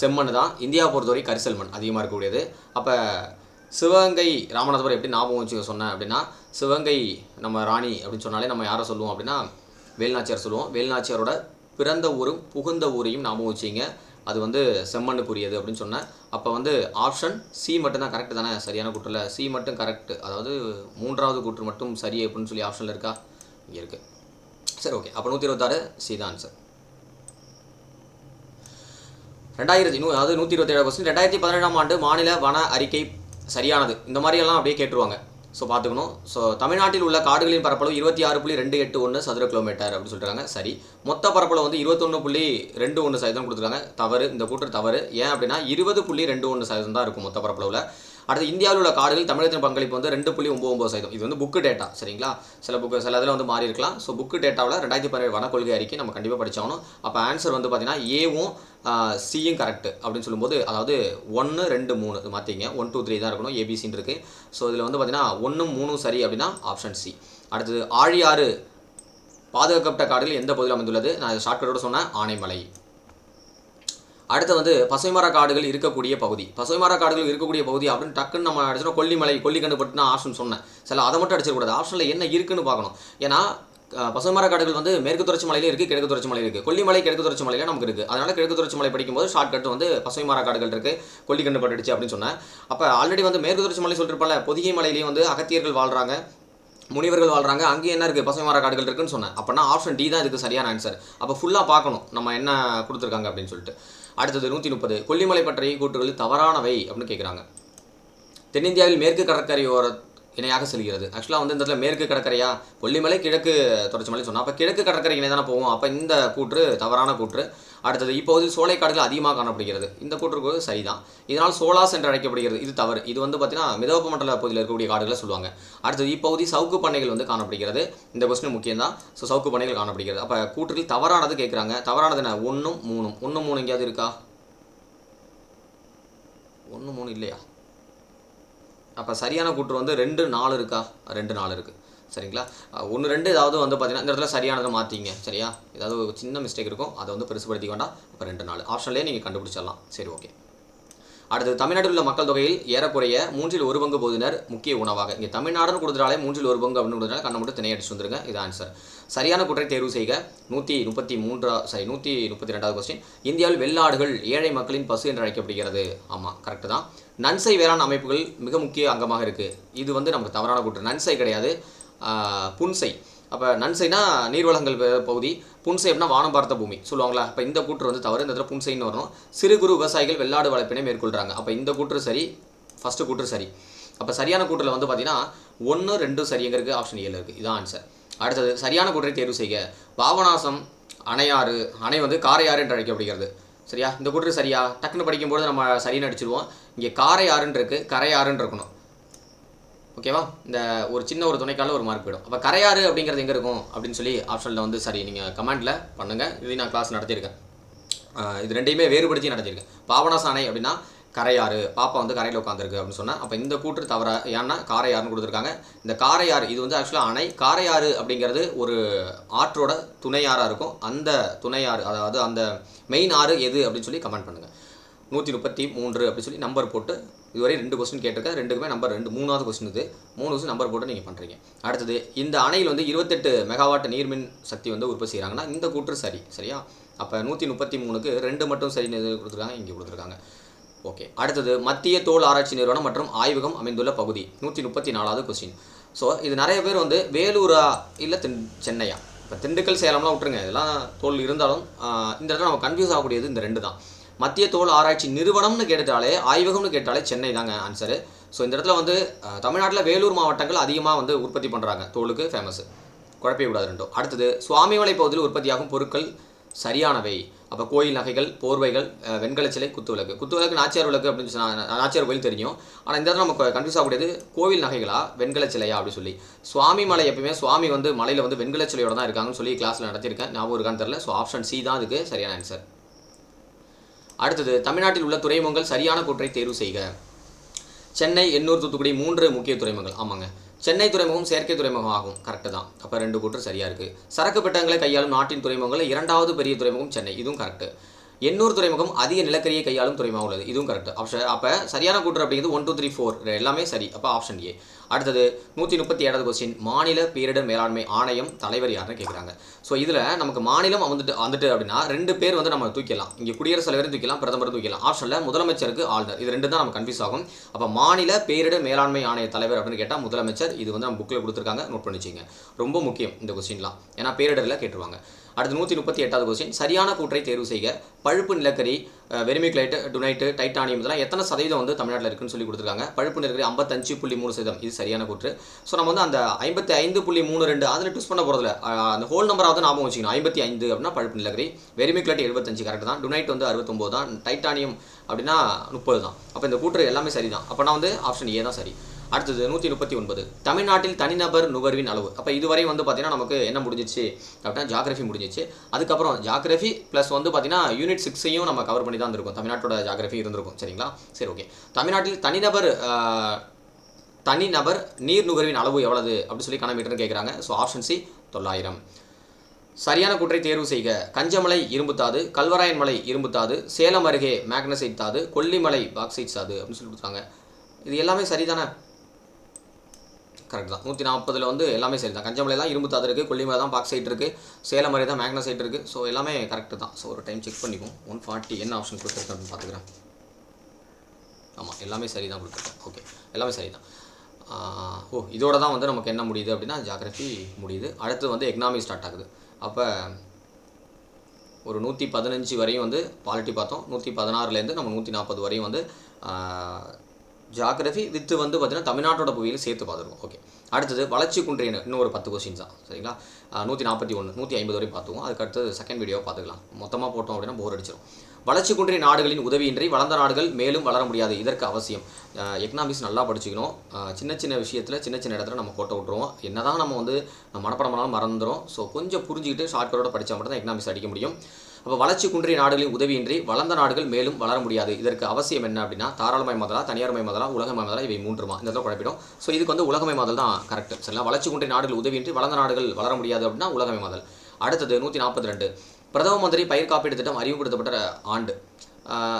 செம்மண் தான். இந்தியாவை பொறுத்தவரை கரிசல் மண் அதிகமாக இருக்கக்கூடியது. அப்போ சிவகங்கை, ராமநாதபுரம் எப்படி ஞாபகம் வச்சுக்க சொன்னேன் அப்படின்னா, சிவகங்கை நம்ம ராணி அப்படின்னு சொன்னாலே நம்ம யாரை சொல்லுவோம் அப்படின்னா வேலுநாச்சியார் சொல்லுவோம். வேலுநாச்சியாரோட பிறந்த ஊரும் புகுந்த ஊரையும் ஞாபகம் வச்சிங்க. அது வந்து செம்மண்ணுக்குரியது அப்படின்னு சொன்னேன். அப்போ வந்து ஆப்ஷன் சி மட்டும்தான் கரெக்டு தானே? சரியான கூற்றில் சி மட்டும் கரெக்டு. அதாவது 3வது கூற்று மட்டும் சரி அப்படின்னு சொல்லி ஆப்ஷனில் இருக்கா? இங்கே இருக்குது. சரி, ஓகே. அப்போ 126 சி தான் ஆன்சர். 127 கொஸ்டின். 2017ஆம் ஆண்டு மாநில வன அறிக்கை சரியானது. இந்த மாதிரியெல்லாம் அப்படியே கேட்டுருவாங்க. ஸோ பார்த்துக்கணும். ஸோ தமிழ்நாட்டில் உள்ள காடுகளின் பரப்பளவு 26.281 சதுர கிலோமீட்டர் அப்படின்னு சொல்கிறாங்க. சரி. மொத்த பரப்பளவு வந்து 21.21% கொடுத்துருக்காங்க. தவறு. இந்த கூற்று தவறு. ஏன் அப்படின்னா 20.21% தான் இருக்கும் மொத்த பரப்பளவில். அடுத்து இந்தியாவில் உள்ள காடுகள் தமிழகத்தின் பங்களிப்பு வந்து 2.99%. இது வந்து புக்கு டேட்டா. சரிங்களா? சில இதில் வந்து மாறி இருக்கலாம். ஸோ புக்கு டேட்டாவில் 2017 வன கொள்கை அறிக்கை நம்ம கண்டிப்பாக படிச்சாகணும். அப்போ ஆன்சர் வந்து பார்த்தீங்கன்னா ஏவும் சியும் கரெக்ட் அப்படின்னு சொல்லும்போது, அதாவது 1, 2, 3 இது மாற்றிங்க. 1, 2, 3 தான் இருக்கணும், ஏபிசின்னு இருக்குது. ஸோ இதில் வந்து பார்த்தீங்கன்னா 1, 3 சரி அப்படின்னா ஆப்ஷன் சி. அடுத்தது ஆழியாறு பாதுகாக்கப்பட்ட காடுகள் எந்த பகுதியில் அமைந்துள்ளது? நான் ஷார்ட்கட்டோட சொன்னேன், ஆனைமலை. அடுத்து வந்து பசுமைமர காடுகள் இருக்கக்கூடிய பகுதி. பசுமைமர காடுகள் இருக்கக்கூடிய பகுதி அப்படின்னு டக்குன்னு நம்ம அடிச்சோம். கொல்லிமலை, கொல்லிக்கண்டு பட்டு நான் ஆப்ஷன் சொன்னேன். சில அதை மட்டும் அடிச்சிடக்கூடாது. ஆப்ஷனில் என்ன இருக்குன்னு பார்க்கணும். ஏன்னா பசுமைமர காடுகள் வந்து மேற்கு தொடர்ச்சி மலையிலே இருக்குது, கிழக்கு தொடர்ச்சி மலையில் இருக்குது. கொல்லிமலை கிழக்கு தொடர்ச்சி மலையில் நமக்கு இருக்குது. அதனால் கிழக்கு தொடர்ச்சி மலை படிக்கும்போது ஷார்ட்கட் வந்து பசுமைமர காடுகள் இருக்குது, கொல்லிக்கண்டு பட்டுடுச்சு அப்படின்னு சொன்னேன். அப்போ ஆல்ரெடி வந்து மேற்கு தொடர்ச்சி மலை சொல்லியிருப்பால, பொதிகை மலையிலேயும் வந்து அகத்தியர்கள் வாழ்கிறாங்க, முனிவர்கள் வாழ்கிறாங்க. அங்கேயும் என்ன இருக்குது? பசுமைமர காடுகள் இருக்குன்னு சொன்னேன். அப்படின்னா ஆப்ஷன் டி தான் இதுக்கு சரியான ஆன்சர். அப்போ ஃபுல்லாக பார்க்கணும் நம்ம என்ன கொடுத்துருக்காங்க அப்படின்னு சொல்லிட்டு. அடுத்தது 130. கொல்லிமலை பற்றிய கூற்றுகள் தவறானவை அப்படின்னு கேட்குறாங்க. தென்னிந்தியாவில் மேற்கு கடற்கரையோர இணையாக செல்கிறது. ஆக்சுவலாக வந்து இந்த இடத்துல மேற்கு கடற்கரையா, கொல்லிமலை கிழக்கு தொடர்ச்சி மலை சொன்னால் அப்போ கிழக்கு கடற்கரை இணை தானே போவோம். அப்போ இந்த கூற்று தவறான கூற்று. அடுத்தது இப்போது சோலைக்காடுகள் அதிகமாக காணப்படுகிறது. இந்த கூற்றுக்கு சரிதான். இதனால் சோலாஸ் என்று அழைக்கப்படுகிறது. இது தவறு. இது வந்து பார்த்தீங்கன்னா மிதவெப்ப மண்டல பகுதியில் இருக்கக்கூடிய காடுகளை சொல்லுவாங்க. அடுத்தது இப்பகுதி சவுக்கு பண்ணைகள் வந்து காணப்படுகிறது. இந்த கொஸ்டின் முக்கியம் தான். ஸோ சவுக்கு பண்ணைகள் காணப்படுகிறது. அப்போ கூற்றுகள் தவறானது கேட்குறாங்க. தவறானது என்ன? 1, 3. 1, 3 எங்கேயாவது இருக்கா? 1, 3 இல்லையா? அப்போ சரியான கூற்று வந்து 2, 4 இருக்கா? 2, 4 இருக்குது. சரிங்களா? 1, 2 ஏதாவது வந்து பார்த்தீங்கன்னா இந்த இடத்துல சரியானதை மாற்றிங்க. சரியா? ஏதாவது ஒரு சின்ன மிஸ்டேக் இருக்கும், அதை வந்து பெருசுபடுத்திக்க வேண்டாம். அப்போ 2, 4 ஆப்ஷன்லேயே நீங்கள் கண்டுபிடிச்சிடலாம். சரி, ஓகே. அடுத்து தமிழ்நாட்டில் உள்ள மக்கள் தொகையில் ஏறக்குறைய 1/3 பகுதியினர் முக்கிய உணவாக. இங்கே தமிழ்நாடுன்னு கொடுத்துட்டாலே 1/3 அப்படின்னு கொடுத்தனால கண்ணை மட்டும் திணை அடிச்சு வந்துருங்க. இது ஆன்சர். சரியான கூற்றை தேர்வு செய்க. 132வது கொஸ்டின். இந்தியாவில் வெள்ளாடுகள் ஏழை மக்களின் பசு என்று அழைக்கப்படுகிறது. ஆமாம், கரெக்டு தான். நன்சை வேளாண் அமைப்புகள் மிக முக்கிய அங்கமாக இருக்குது. இது வந்து நமக்கு தவறான கூற்று. நன்சை கிடையாது, புன்சை. அப்போ நன்சைனா நீர்வளங்கள் பகுதி, புன்சை அப்படின்னா வானம் பார்த்த பூமி சொல்லுவாங்களா. அப்போ இந்த கூற்று வந்து தவறு. இந்த இடத்துல புன்சைன்னு வரணும். சிறு குறு விவசாயிகள் வெள்ளாடு வளர்ப்பினை மேற்கொள்கிறாங்க. அப்போ இந்த கூற்று சரி, ஃபஸ்ட்டு கூற்று சரி. அப்போ சரியான கூற்றில் வந்து பார்த்தீங்கன்னா 1, 2 சரி எங்கே இருக்குது? ஆப்ஷன் 7 இருக்குது. இதான் ஆன்சர். அடுத்தது சரியான கூற்றை தேர்வு செய்க. பாபநாசம் அணையாறு, அணை வந்து காரையாறு என்று அழைக்கப்படுகிறது. சரியா? இந்த கூற்று சரியா? டக்குன்னு படிக்கும்போது நம்ம சரின்னு அடிச்சிடுவோம். இங்கே காரையாறுன்னு இருக்குது, கரையாறுன்னு இருக்கணும். ஓகேவா? இந்த ஒரு சின்ன ஒரு துணைக்கால ஒரு மார்க் போயிடும். அப்போ கரையாறு அப்படிங்கிறது எங்கே இருக்கும் அப்படின்னு சொல்லி ஆப்ஷனில் வந்து சரி நீங்கள் கமெண்ட்டில் பண்ணுங்கள். இது நான் கிளாஸ் நடத்தியிருக்கேன். இது ரெண்டையுமே வேறுபடுத்தி நடத்தியிருக்கேன். பாபநாசம் அணை அப்படின்னா கரையாறு, பாப்பா வந்து கரையில் உட்காந்துருக்கு அப்படின்னு சொன்னால் அப்போ இந்த கூற்று தவற. ஏன்னா காரையாறுன்னு கொடுத்துருக்காங்க. இந்த காரையாறு இது வந்து ஆக்சுவலாக அணை. காரையாறு அப்படிங்கிறது ஒரு ஆற்றோட துணையாறாக இருக்கும். அந்த துணையாறு, அதாவது அந்த மெயின் ஆறு எது அப்படின்னு சொல்லி கமெண்ட் பண்ணுங்கள். 133 அப்படி சொல்லி நம்பர் போட்டு இதுவரை 2 கொஸ்டின் கேட்டிருக்கேன். 2க்குமே நம்பர் 2. 3வது கொஸ்டின் இது. 3 கொஸ்டின் நம்பர் போட்டு நீங்கள் பண்ணுறீங்க. அடுத்தது இந்த அணையில் வந்து 28 மெகாவாட் நீர்மின் சக்தி வந்து உற்பத்தி செய்கிறாங்கன்னா இந்த கூற்று சரி. சரியா? அப்போ 133க்கு 2 மட்டும் சரின்னு எது கொடுத்துருக்காங்க? இங்கே கொடுத்துருக்காங்க. ஓகே. அடுத்தது மத்திய தோல் ஆராய்ச்சி நிறுவனம் மற்றும் ஆய்வகம் அமைந்துள்ள பகுதி. 134வது கொஸ்டின். ஸோ இது நிறைய பேர் வந்து வேலூரா இல்லை சென்னையா? இப்போ திண்டுக்கல் சேலம்லாம் விட்டுருங்க, இதெல்லாம் தோல் இருந்தாலும் இந்த இடத்துல நம்ம கன்ஃபியூஸ் ஆகக்கூடியது இந்த 2 தான். மத்திய தோல் ஆராய்ச்சி நிறுவனம்னு கேட்டாலே, ஆய்வகம்னு கேட்டாலே சென்னை தாங்க ஆன்சரு. ஸோ இந்த இடத்துல வந்து தமிழ்நாட்டில் வேலூர் மாவட்டங்கள் அதிகமாக வந்து உற்பத்தி பண்ணுறாங்க, தோலுக்கு ஃபேமஸ். குழப்பவே கூடாது ரெண்டும். அடுத்தது சுவாமிமலை பகுதியில் உற்பத்தியாகும் பொருட்கள் சரியானவை. அப்போ கோயில் நகைகள், போர்வைகள், வெண்கல சிலை, குத்துவிளக்கு. குத்துவிளக்கு நாச்சியார் விளக்கு அப்படின்னு நாச்சியார் கோயில் தெரியும். ஆனால் இந்த இடத்துல நமக்கு கன்ஃபியூஸ் ஆகக்கூடியது கோவில் நகைகளா வெண்கல சிலையா அப்படி சொல்லி. சுவாமி மலை எப்பயுமே சுவாமி வந்து மலையில் வந்து வெண்கல சிலையோட தான் இருக்காங்கன்னு சொல்லி கிளாஸில் நடத்தியிருக்கேன், ஞாபகம் இருக்கான்னு தெரியல. ஸோ ஆப்ஷன் சி தான் அதுக்கு சரியான ஆன்சர். அடுத்தது தமிழ்நாட்டில் உள்ள துறைமுகங்கள் சரியான கூற்றை தேர்வு செய்க. சென்னை, எண்ணூர், தூத்துக்குடி 3 முக்கிய துறைமுகங்கள். ஆமாங்க, சென்னை துறைமுகம் செயற்கை துறைமுகம் ஆகும், கரெக்டு தான். அப்போ 2 கூற்று சரியாக இருக்குது. சரக்கு பெட்டகங்களை கையாளும் நாட்டின் துறைமுகங்கள் 2வது பெரிய துறைமுகம் சென்னை, இதுவும் கரெக்டு. எண்ணூர் துறைமுகம் அதிக நிலக்கரியை கையாளும் துறைமுகம் உள்ளது, இதுவும் கரெக்ட். ஆப்ஷன் அப்போ சரியான கூற்று அப்படிங்கிறது 1 2 3 4 எல்லாமே சரி. அப்போ ஆப்ஷன் ஏ. அடுத்தது 137வது கொஸ்டின், மாநில பேரிடர் மேலாண்மை ஆணையம் தலைவர் யாருன்னு கேட்குறாங்க. ஸோ இதில் நமக்கு மாநிலம் வந்துட்டு அப்படின்னா 2 பேர் வந்து நம்ம தூக்கிடலாம். இங்கே குடியரசுத் தலைவரும் தூக்கிடலாம், பிரதமரும் தூக்கிடலாம். ஆப்ஷனில் முதலமைச்சருக்கு ஆளுநர், இது 2 தான் நம்ம கன்ஃபியூஸ் ஆகும். அப்போ மாநில பேரிடர் மேலாண்மை ஆணைய தலைவர் அப்படின்னு கேட்டால் முதலமைச்சர். இது வந்து நம்ம புக்கில் கொடுத்துருக்காங்க, நோட் பண்ணிச்சிங்க. ரொம்ப முக்கியம் இந்த கொஸ்டின்லாம், ஏன்னா பேரிடரில் கேட்டுருவாங்க. அடுத்து 138வது கொஸ்டின், சரியான கூற்றை தேர்வு செய்க. பழுப்பு நிலக்கரி, வெர்மிகுலைட், டுனைட்டு, டைட்டானியம் இதெல்லாம் எத்தனை சதவீதம் வந்து தமிழ்நாட்டில் இருக்குன்னு சொல்லி கொடுத்துருக்காங்க. பழுப்பு நிலக்கரி 55.3%, இது சரியான கூற்று. ஸோ நம்ம வந்து அந்த 55.32 அதில் ட்விஸ்ட் பண்ண போகிறதுல அந்த ஹோல் நம்பராவது ஞாபகம் வச்சுக்கணும். 55 அப்படின்னா பழுப்பு நிலக்கரி, வெர்மிகுலைட் 75 கரெக்ட் தான், டுனைட் வந்து 69 தான், டைட்டானியம் அப்படின்னா 30 தான். அப்போ இந்த கூற்று எல்லாமே சரி தான். அப்போ நான் வந்து ஆப்ஷன் ஏ தான் சரி. அடுத்தது 139, தமிழ்நாட்டில் தனிநபர் நுகர்வின் அளவு. அப்போ இதுவரை வந்து பார்த்தீங்கன்னா நமக்கு என்ன முடிஞ்சிச்சு அப்படின்னா ஜாகிரஃபி முடிஞ்சிச்சு. அதுக்கப்புறம் ஜாகிரஃபி ப்ளஸ் வந்து பார்த்தீங்கன்னா யூனிட் 6ஐயும் நம்ம கவர் பண்ணி தான் இருந்திருக்கும். தமிழ்நாட்டோட ஜாகிரஃபி இருந்திருக்கும், சரிங்களா? சரி, ஓகே. தமிழ்நாட்டில் தனிநபர் நீர் நுகர்வின் அளவு எவ்வளவு அப்படின்னு சொல்லி கணமீட்டர்னு கேட்குறாங்க. So option C 900. சரியான கூற்றை தேர்வு செய்க. கஞ்சமலை இரும்புத்தாது, கல்வராயன் மலை இரும்புத்தாது, சேலம் அருகே மேக்னசைட் தாது, கொல்லிமலை பாக்சைட் தாது அப்படின்னு சொல்லி கொடுத்தாங்க. இது எல்லாமே சரிதானே? கரெக்ட் தான். 140 வந்து எல்லாமே சரி தான். கஞ்சமலை தான் இரும்புத்தாது இருக்குது, கொல்லிமலை தான் பாக்சைட் இருக்குது, சேலம் அருகே தான் மேக்னசைட் இருக்குது. ஸோ எல்லாமே கரெக்டு தான். ஸோ ஒரு டைம் செக் பண்ணிப்போம். 140 என்ன ஆப்ஷன் கொடுத்துருக்கேன் அப்படின்னு பார்த்துக்கிறேன். ஆமாம், எல்லாமே சரி தான் கொடுத்துருக்கேன். ஓகே, எல்லாமே சரி தான். இதோட தான் வந்து நமக்கு என்ன முடியுது அப்படின்னா ஜாகிரஃபி முடியுது. அடுத்து வந்து எக்கனாமி ஸ்டார்ட் ஆகுது. அப்போ ஒரு 115 வரையும் வந்து பாலிட்டி பார்த்தோம். 116லேருந்து நம்ம 140 வரையும் வந்து ஜாகிரஃபி வித்து வந்து பார்த்தீங்கன்னா தமிழ்நாட்டோட புவியில் சேர்த்து பார்த்துருக்கோம். ஓகே, அடுத்தது வளர்ச்சி குன்றிய இன்னும் ஒரு 10 கொஸ்டின்ஸ் தான், சரிங்களா? 141 150 வரையும் பார்த்துவோம். அதுக்கு அடுத்து செகண்ட் வீடியோ பார்த்துக்கலாம். மொத்தமாக போட்டோம் அப்படின்னா போர் அடிச்சிடும். வளர்ச்சி குன்றிய நாடுகளின் உதவியின்றி வளர்ந்த நாடுகள் மேலும் வளர முடியாது, இதற்கு அவசியம். எக்கனாமிக்ஸ் நல்லா படிச்சுக்கணும். சின்ன சின்ன விஷயத்தில் சின்ன சின்ன இடத்துல நம்ம கோட்டை விட்டுருவோம். என்ன தான் நம்ம வந்து மனப்படம் பண்ணாலும் மறந்துடும். ஸோ கொஞ்சம் புரிஞ்சுக்கிட்டு ஷார்ட்கட்டோட படித்தா மட்டும் தான் எக்கனாமிக்ஸ் அடிக்க முடியும். அப்போ வளர்ச்சி குன்றிய நாடுகளின் உதவியின்றி வளர்ந்த நாடுகள் மேலும் வளர முடியாது, இதற்கு அவசியம் என்ன அப்படின்னா தாராளமயமாதலா, தனியார்மயமாதலா, உலகமயமாதலா, இவை 3 இந்த இடத்துல குழப்பிடும். ஸோ இதுக்கு வந்து உலகமயமாதல் தான் கரெக்ட், சரிங்களா? வளர்ச்சி குன்றிய நாடுகள் உதவியின்றி வளர்ந்த நாடுகள் வளர முடியாது அப்படின்னா உலகமயமாதல். அடுத்தது 142, பிரதம மந்திரி பயிர் காப்பீடு திட்டம் அறிமுகப்படுத்தப்பட்ட ஆண்டு.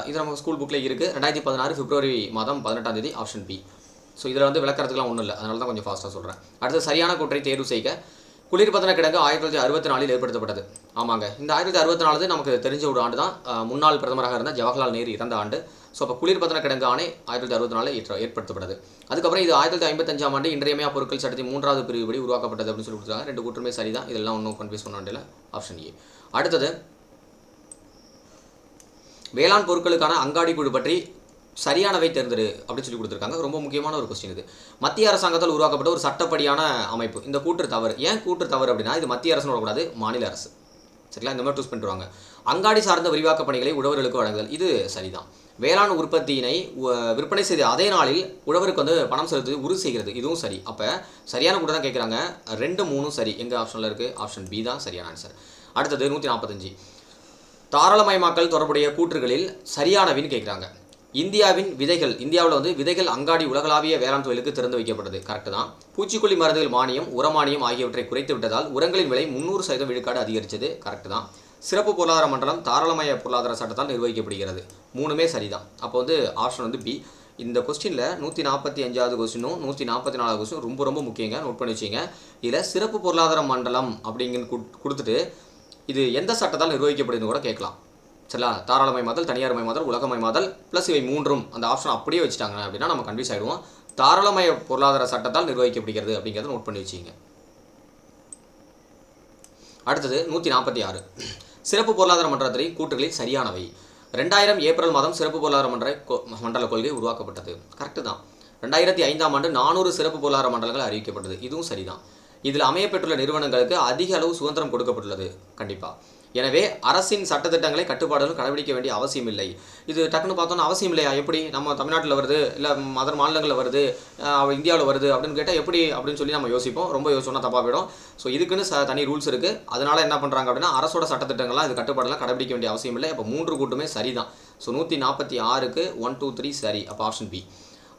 இது நம்ம ஸ்கூல் புக்கில் இருக்குது, 2016 பிப்ரவரி மாதம் 18ஆம் தேதி, ஆப்ஷன் பி. ஸோ இதில் வந்து விளக்கறதுக்குலாம் ஒன்றும் இல்லை, அதனால தான் கொஞ்சம் ஃபாஸ்ட்டாக சொல்கிறேன். அடுத்து சரியான கூற்றை தேர்வு செய்க. குளிர்பதன கிடங்கு 1964 ஏற்படுத்தப்பட்டது. ஆமாங்க, இந்த 1964 நமக்கு தெரிஞ்ச ஒரு ஆண்டு தான். முன்னாள் பிரதமராக இருந்த ஜவஹர்லால் நேரு இறந்த ஆண்டு. ஸோ அப்போ குளிர்பதன கிடங்கு ஆணை 1964 ஏற்படுத்தப்பட்டது. அதுக்கப்புறம் இது 1955ஆம் ஆண்டு இன்றியமையா பொருட்கள் சட்டத்தின் 3வது பிரிவுபடி உருவாக்கப்பட்டது அப்படின்னு சொல்லி கொடுத்தாங்க. 2 கூற்றுமே சரிதான், இதெல்லாம் ஒன்றும் கன்ஃபியூஸ் பண்ண வேண்டியல, ஆப்ஷன் ஏ. அடுத்தது வேளாண் பொருட்களுக்கான அங்காடி குழு பற்றி சரியானவை தேர்ந்தெடு அப்படின்னு சொல்லி கொடுத்துருக்காங்க. ரொம்ப முக்கியமான ஒரு கொஸ்டின் இது. மத்திய அரசாங்கத்தால் உருவாக்கப்பட்ட ஒரு சட்டப்படியான அமைப்பு. இந்த கூற்று தவறு. ஏன் கூற்று தவறு அப்படின்னா இது மத்திய அரசுன்னு வரக்கூடாது, மாநில அரசு, சரிங்களா? இந்த மாதிரி சூஸ் பண்ணிடுவாங்க. அங்காடி சார்ந்த விரிவாக்க பணிகளை உழவர்களுக்கு வழங்குதல், இது சரிதான். வேளாண் உற்பத்தியினை விற்பனை செய்த அதே நாளில் உழவருக்கு வந்து பணம் செலுத்துவது உறுதி செய்கிறது, இதுவும் சரி. அப்போ சரியான கூற்று தான் கேட்குறாங்க. 2 3 சரி. எங்கள் ஆப்ஷனில் இருக்குது? ஆப்ஷன் பி தான் சரியான ஆன்சர். அடுத்தது 145, தாராளமயமாக்கல் தொடர்புடைய கூற்றுகளில் சரியானவின்னு கேட்குறாங்க. இந்தியாவில் வந்து விதைகள் அங்காடி உலகளாவிய வேளாண் தொழிலுக்கு திறந்து வைக்கப்பட்டது, கரெக்டு தான். பூச்சிக்கொல்லி மருந்துகள் மானியம், உரமானியம் ஆகியவற்றை குறைத்து விட்டதால் உரங்களின் விலை 300% விழுக்காடு அதிகரித்தது, கரெக்டு தான். சிறப்பு பொருளாதார மண்டலம் தாராளமய பொருளாதார சட்டத்தால் நிர்வகிக்கப்படுகிறது, 3மே சரிதான். அப்போ வந்து ஆப்ஷன் வந்து பி. இந்த கொஸ்டினில் 145வது கொஸ்டினும் 144வது கொஸ்டினும் ரொம்ப ரொம்ப முக்கியங்க, நோட் பண்ணி வச்சுங்க. இதில் சிறப்பு பொருளாதார மண்டலம் அப்படிங்கன்னு கொடுத்துட்டு இது எந்த சட்டத்தால் நிர்வகிக்கப்படுதுன்னு கூட கேட்கலாம், சரிங்களா? தாராளமயமாதல், தனியார்மயமாதல், உலகமயமாதல் ப்ளஸ் இவை 3ம் அந்த ஆப்ஷன் அப்படியே வச்சுட்டாங்க அப்படின்னா நம்ம கன்ஃபியூஸ் ஆகிடுவோம். தாராளமய பொருளாதார சட்டத்தால் நிர்வகிக்கப்படுகிறது அப்படிங்கிறத நோட் பண்ணி வச்சுங்க. அடுத்தது 146, சிறப்பு பொருளாதார மன்றத்தின் கூற்றுகளில் சரியானவை. 2000 ஏப்ரல் மாதம் சிறப்பு பொருளாதார மண்டல கொள்கை உருவாக்கப்பட்டது, கரெக்டு தான். 2005ஆம் ஆண்டு 400 சிறப்பு பொருளாதார மண்டலங்கள் அறிவிக்கப்பட்டது, இதுவும் சரிதான். இதில் அமையப்பெற்றுள்ள நிறுவனங்களுக்கு அதிக அளவு சுதந்திரம் கொடுக்கப்பட்டுள்ளது கண்டிப்பாக. எனவே அரசின் சட்டத்திட்டங்களை கட்டுப்பாடுகளும் கடைபிடிக்க வேண்டிய அவசியம் இல்லை. இது டக்குன்னு பார்த்தோன்னா அவசியம் இல்லையா, எப்படி நம்ம தமிழ்நாட்டில் வருது இல்லை மதர் மாநிலங்களில் வருது இந்தியாவில் வருது அப்படின்னு கேட்டால் எப்படி அப்படின்னு சொல்லி நம்ம யோசிப்போம். ரொம்ப யோசிச்சோன்னா தப்பாக போயிடும். ஸோ இதுக்குன்னு தனி ரூல்ஸ் இருக்குது. அதனால் என்ன பண்ணுறாங்க அப்படின்னா அரசோட சட்டத்திட்டங்கள்லாம் இது கட்டுப்பாடெல்லாம் கடைபிடிக்க வேண்டிய அவசியம் இல்லை. அப்போ 3 கூட்டுமே சரி தான். ஸோ 146க்கு 1 2 3 சரி. அப்போ ஆப்ஷன் பி.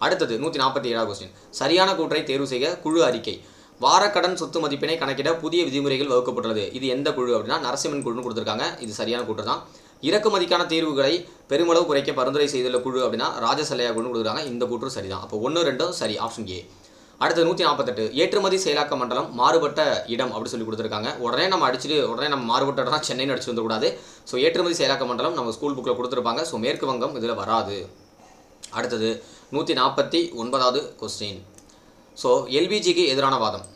அடுத்தது 147 கொஸ்டின். சரியான கூற்றை தேர்வு செய்ய குழு அறிக்கை. வாரக்கடன் சொத்து மதிப்பினை கணக்கிட புதிய விதிமுறைகள் வகுக்கப்பட்டுள்ளது. இது எந்த குழு அப்படின்னா நரசிம்மன் குழுன்னு கொடுத்துருக்காங்க. இது சரியான கூற்று தான். இறக்குமதிக்கான தீர்வுகளை பெருமளவு குறைக்க பரிந்துரை செய்துள்ள குழு அப்படின்னா ராஜசல்லையா குழுன்னு கொடுத்துருக்காங்க. இந்த கூற்று சரிதான். அப்போ 1 2 சரி. Option A. அடுத்து 148 ஏற்றுமதி செயலாக்க மண்டலம் மாறுபட்ட இடம் அப்படி சொல்லி கொடுத்துருக்காங்க. உடனே நம்ம மாறுபட்ட இடம்னா சென்னைன்னு அடிச்சு வந்துக்கூடாது. ஸோ ஏற்றுமதி செயலாக்க மண்டலம் நம்ம ஸ்கூல் புக்கில் கொடுத்துருப்பாங்க. ஸோ மேற்கு வங்கம் இதில் வராது. அடுத்தது 149வது கொஸ்டின். ஸோ எல்பிஜிக்கு எதிரான வாதம்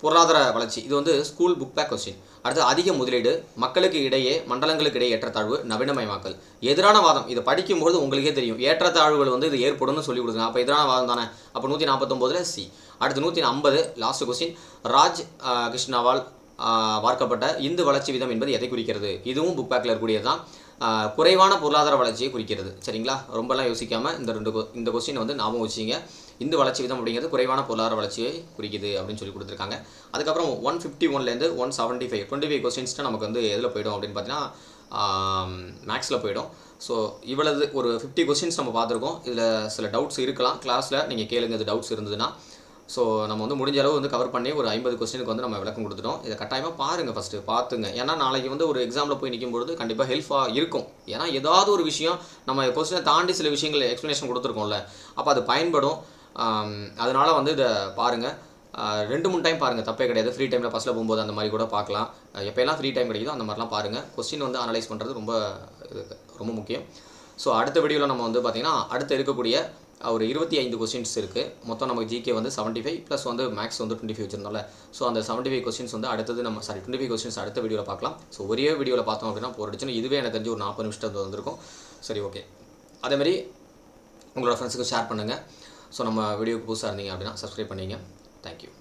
பொருளாதார வளர்ச்சி. இது வந்து ஸ்கூல் புக் பேக் கொஸ்டின். அடுத்து அதிக முதலீடு, மக்களுக்கு இடையே மண்டலங்களுக்கு இடையே ஏற்றத்தாழ்வு, நவீனமயமாக்கல். எதிரான வாதம் இதை படிக்கும்போது உங்களுக்கே தெரியும் ஏற்றத்தாழ்வுகள் வந்து இது ஏற்படும்னு சொல்லி கொடுங்க. அப்போ எதிரான வாதம் தானே. அப்போ 149ல் சி. அடுத்து 150 லாஸ்ட் கொஸ்டின். ராஜ் கிருஷ்ணாவால் வார்க்கப்பட்ட இந்து வளர்ச்சி விதம் என்பது எதை குறிக்கிறது? இதுவும் புக் பேக்கில் இருக்கக்கூடியது தான். குறைவான பொருளாதார வளர்ச்சியை குறிக்கிறது. சரிங்களா, ரொம்பலாம் யோசிக்காமல் இந்த கொஸ்டின் வந்து ஞாபகம் வச்சிங்க. இந்து வளர்ச்சி விதம் அப்படிங்கிறது குறைவான பொருளாதார வளர்ச்சியை குறிக்குது அப்படின்னு சொல்லி கொடுத்துருக்காங்க. அதுக்கப்புறம் 151லேருந்து 175 25 கொஸ்டின்ஸ்ட்டு நமக்கு வந்து எதில் போய்டும் அப்படின்னு பார்த்தீங்கன்னா மேக்ஸில் போய்டும். ஸோ இவ்வளவு ஒரு 50 கொஸ்டின்ஸ் நம்ம பார்த்துருக்கோம். இதில் சில டவுட்ஸ் இருக்கலாம். கிளாஸில் நீங்கள் கேளுங்க இது டவுட்ஸ் இருந்ததுன்னா. ஸோ நம்ம வந்து முடிஞ்ச அளவு வந்து கவர் பண்ணி ஒரு 50 கொஸ்டினுக்கு வந்து நம்ம விளக்கம் கொடுத்துட்டோம். இதை கட்டாயமாக பாருங்கள், ஃபஸ்ட்டு பார்த்துங்க. ஏன்னா நாளைக்கு வந்து ஒரு எக்ஸாமில் போய் நிற்கும்பொழுது கண்டிப்பாக ஹெல்ப்ஃபாக இருக்கும். ஏன்னா ஏதாவது ஒரு விஷயம் நம்ம கொஸ்டினை தாண்டி சில விஷயங்கள் எக்ஸ்ப்ளனேஷன் கொடுத்துருக்கோம்ல, அப்போ அது பயன்படும். அதனால் வந்து இதை பாருங்கள். 2-3 டைம் பாருங்கள், தப்பே கிடையாது. ஃப்ரீ டைமில் பஸ்ஸில் போகும்போது அந்த மாதிரி கூட பார்க்கலாம். எப்போல்லாம் ஃப்ரீ டைம் கிடைக்குதோ அந்த மாதிரிலாம் பாருங்கள். கொஸ்டின் வந்து அனலைஸ் பண்ணுறது ரொம்ப முக்கியம். ஸோ அடுத்த வீடியோவில் நம்ம வந்து பார்த்திங்கன்னா அடுத்து இருக்கக்கூடிய ஒரு 25 கொஸ்டின்ஸ் இருக்குது. மொத்தம் நமக்கு ஜிகே வந்து 75 ப்ளஸ் வந்து மேக்ஸ் வந்து 25 வச்சுருந்தோம்ல. ஸோ அந்த 75 கொஸ்டின்ஸ் வந்து அடுத்தது 25 கொஸ்டின்ஸ் அடுத்த வீடியோவில் பார்க்கலாம். ஸோ ஒரே வீடியோவில் பார்த்தோம் அப்படின்னா போராடிச்சுன்னு இதுவே எனக்கு தெரிஞ்சு ஒரு 40 நிமிஷம் வந்திருக்கும். சரி, ஓகே. அதேமாதிரி உங்களோட ஃப்ரெண்ட்ஸுக்கு ஷேர் பண்ணுங்கள். ஸோ நம்ம வீடியோக்கு புதுசாக இருந்தீங்க அப்படின்னா சப்ஸ்கிரைப் பண்ணிங்க. தேங்க்யூ.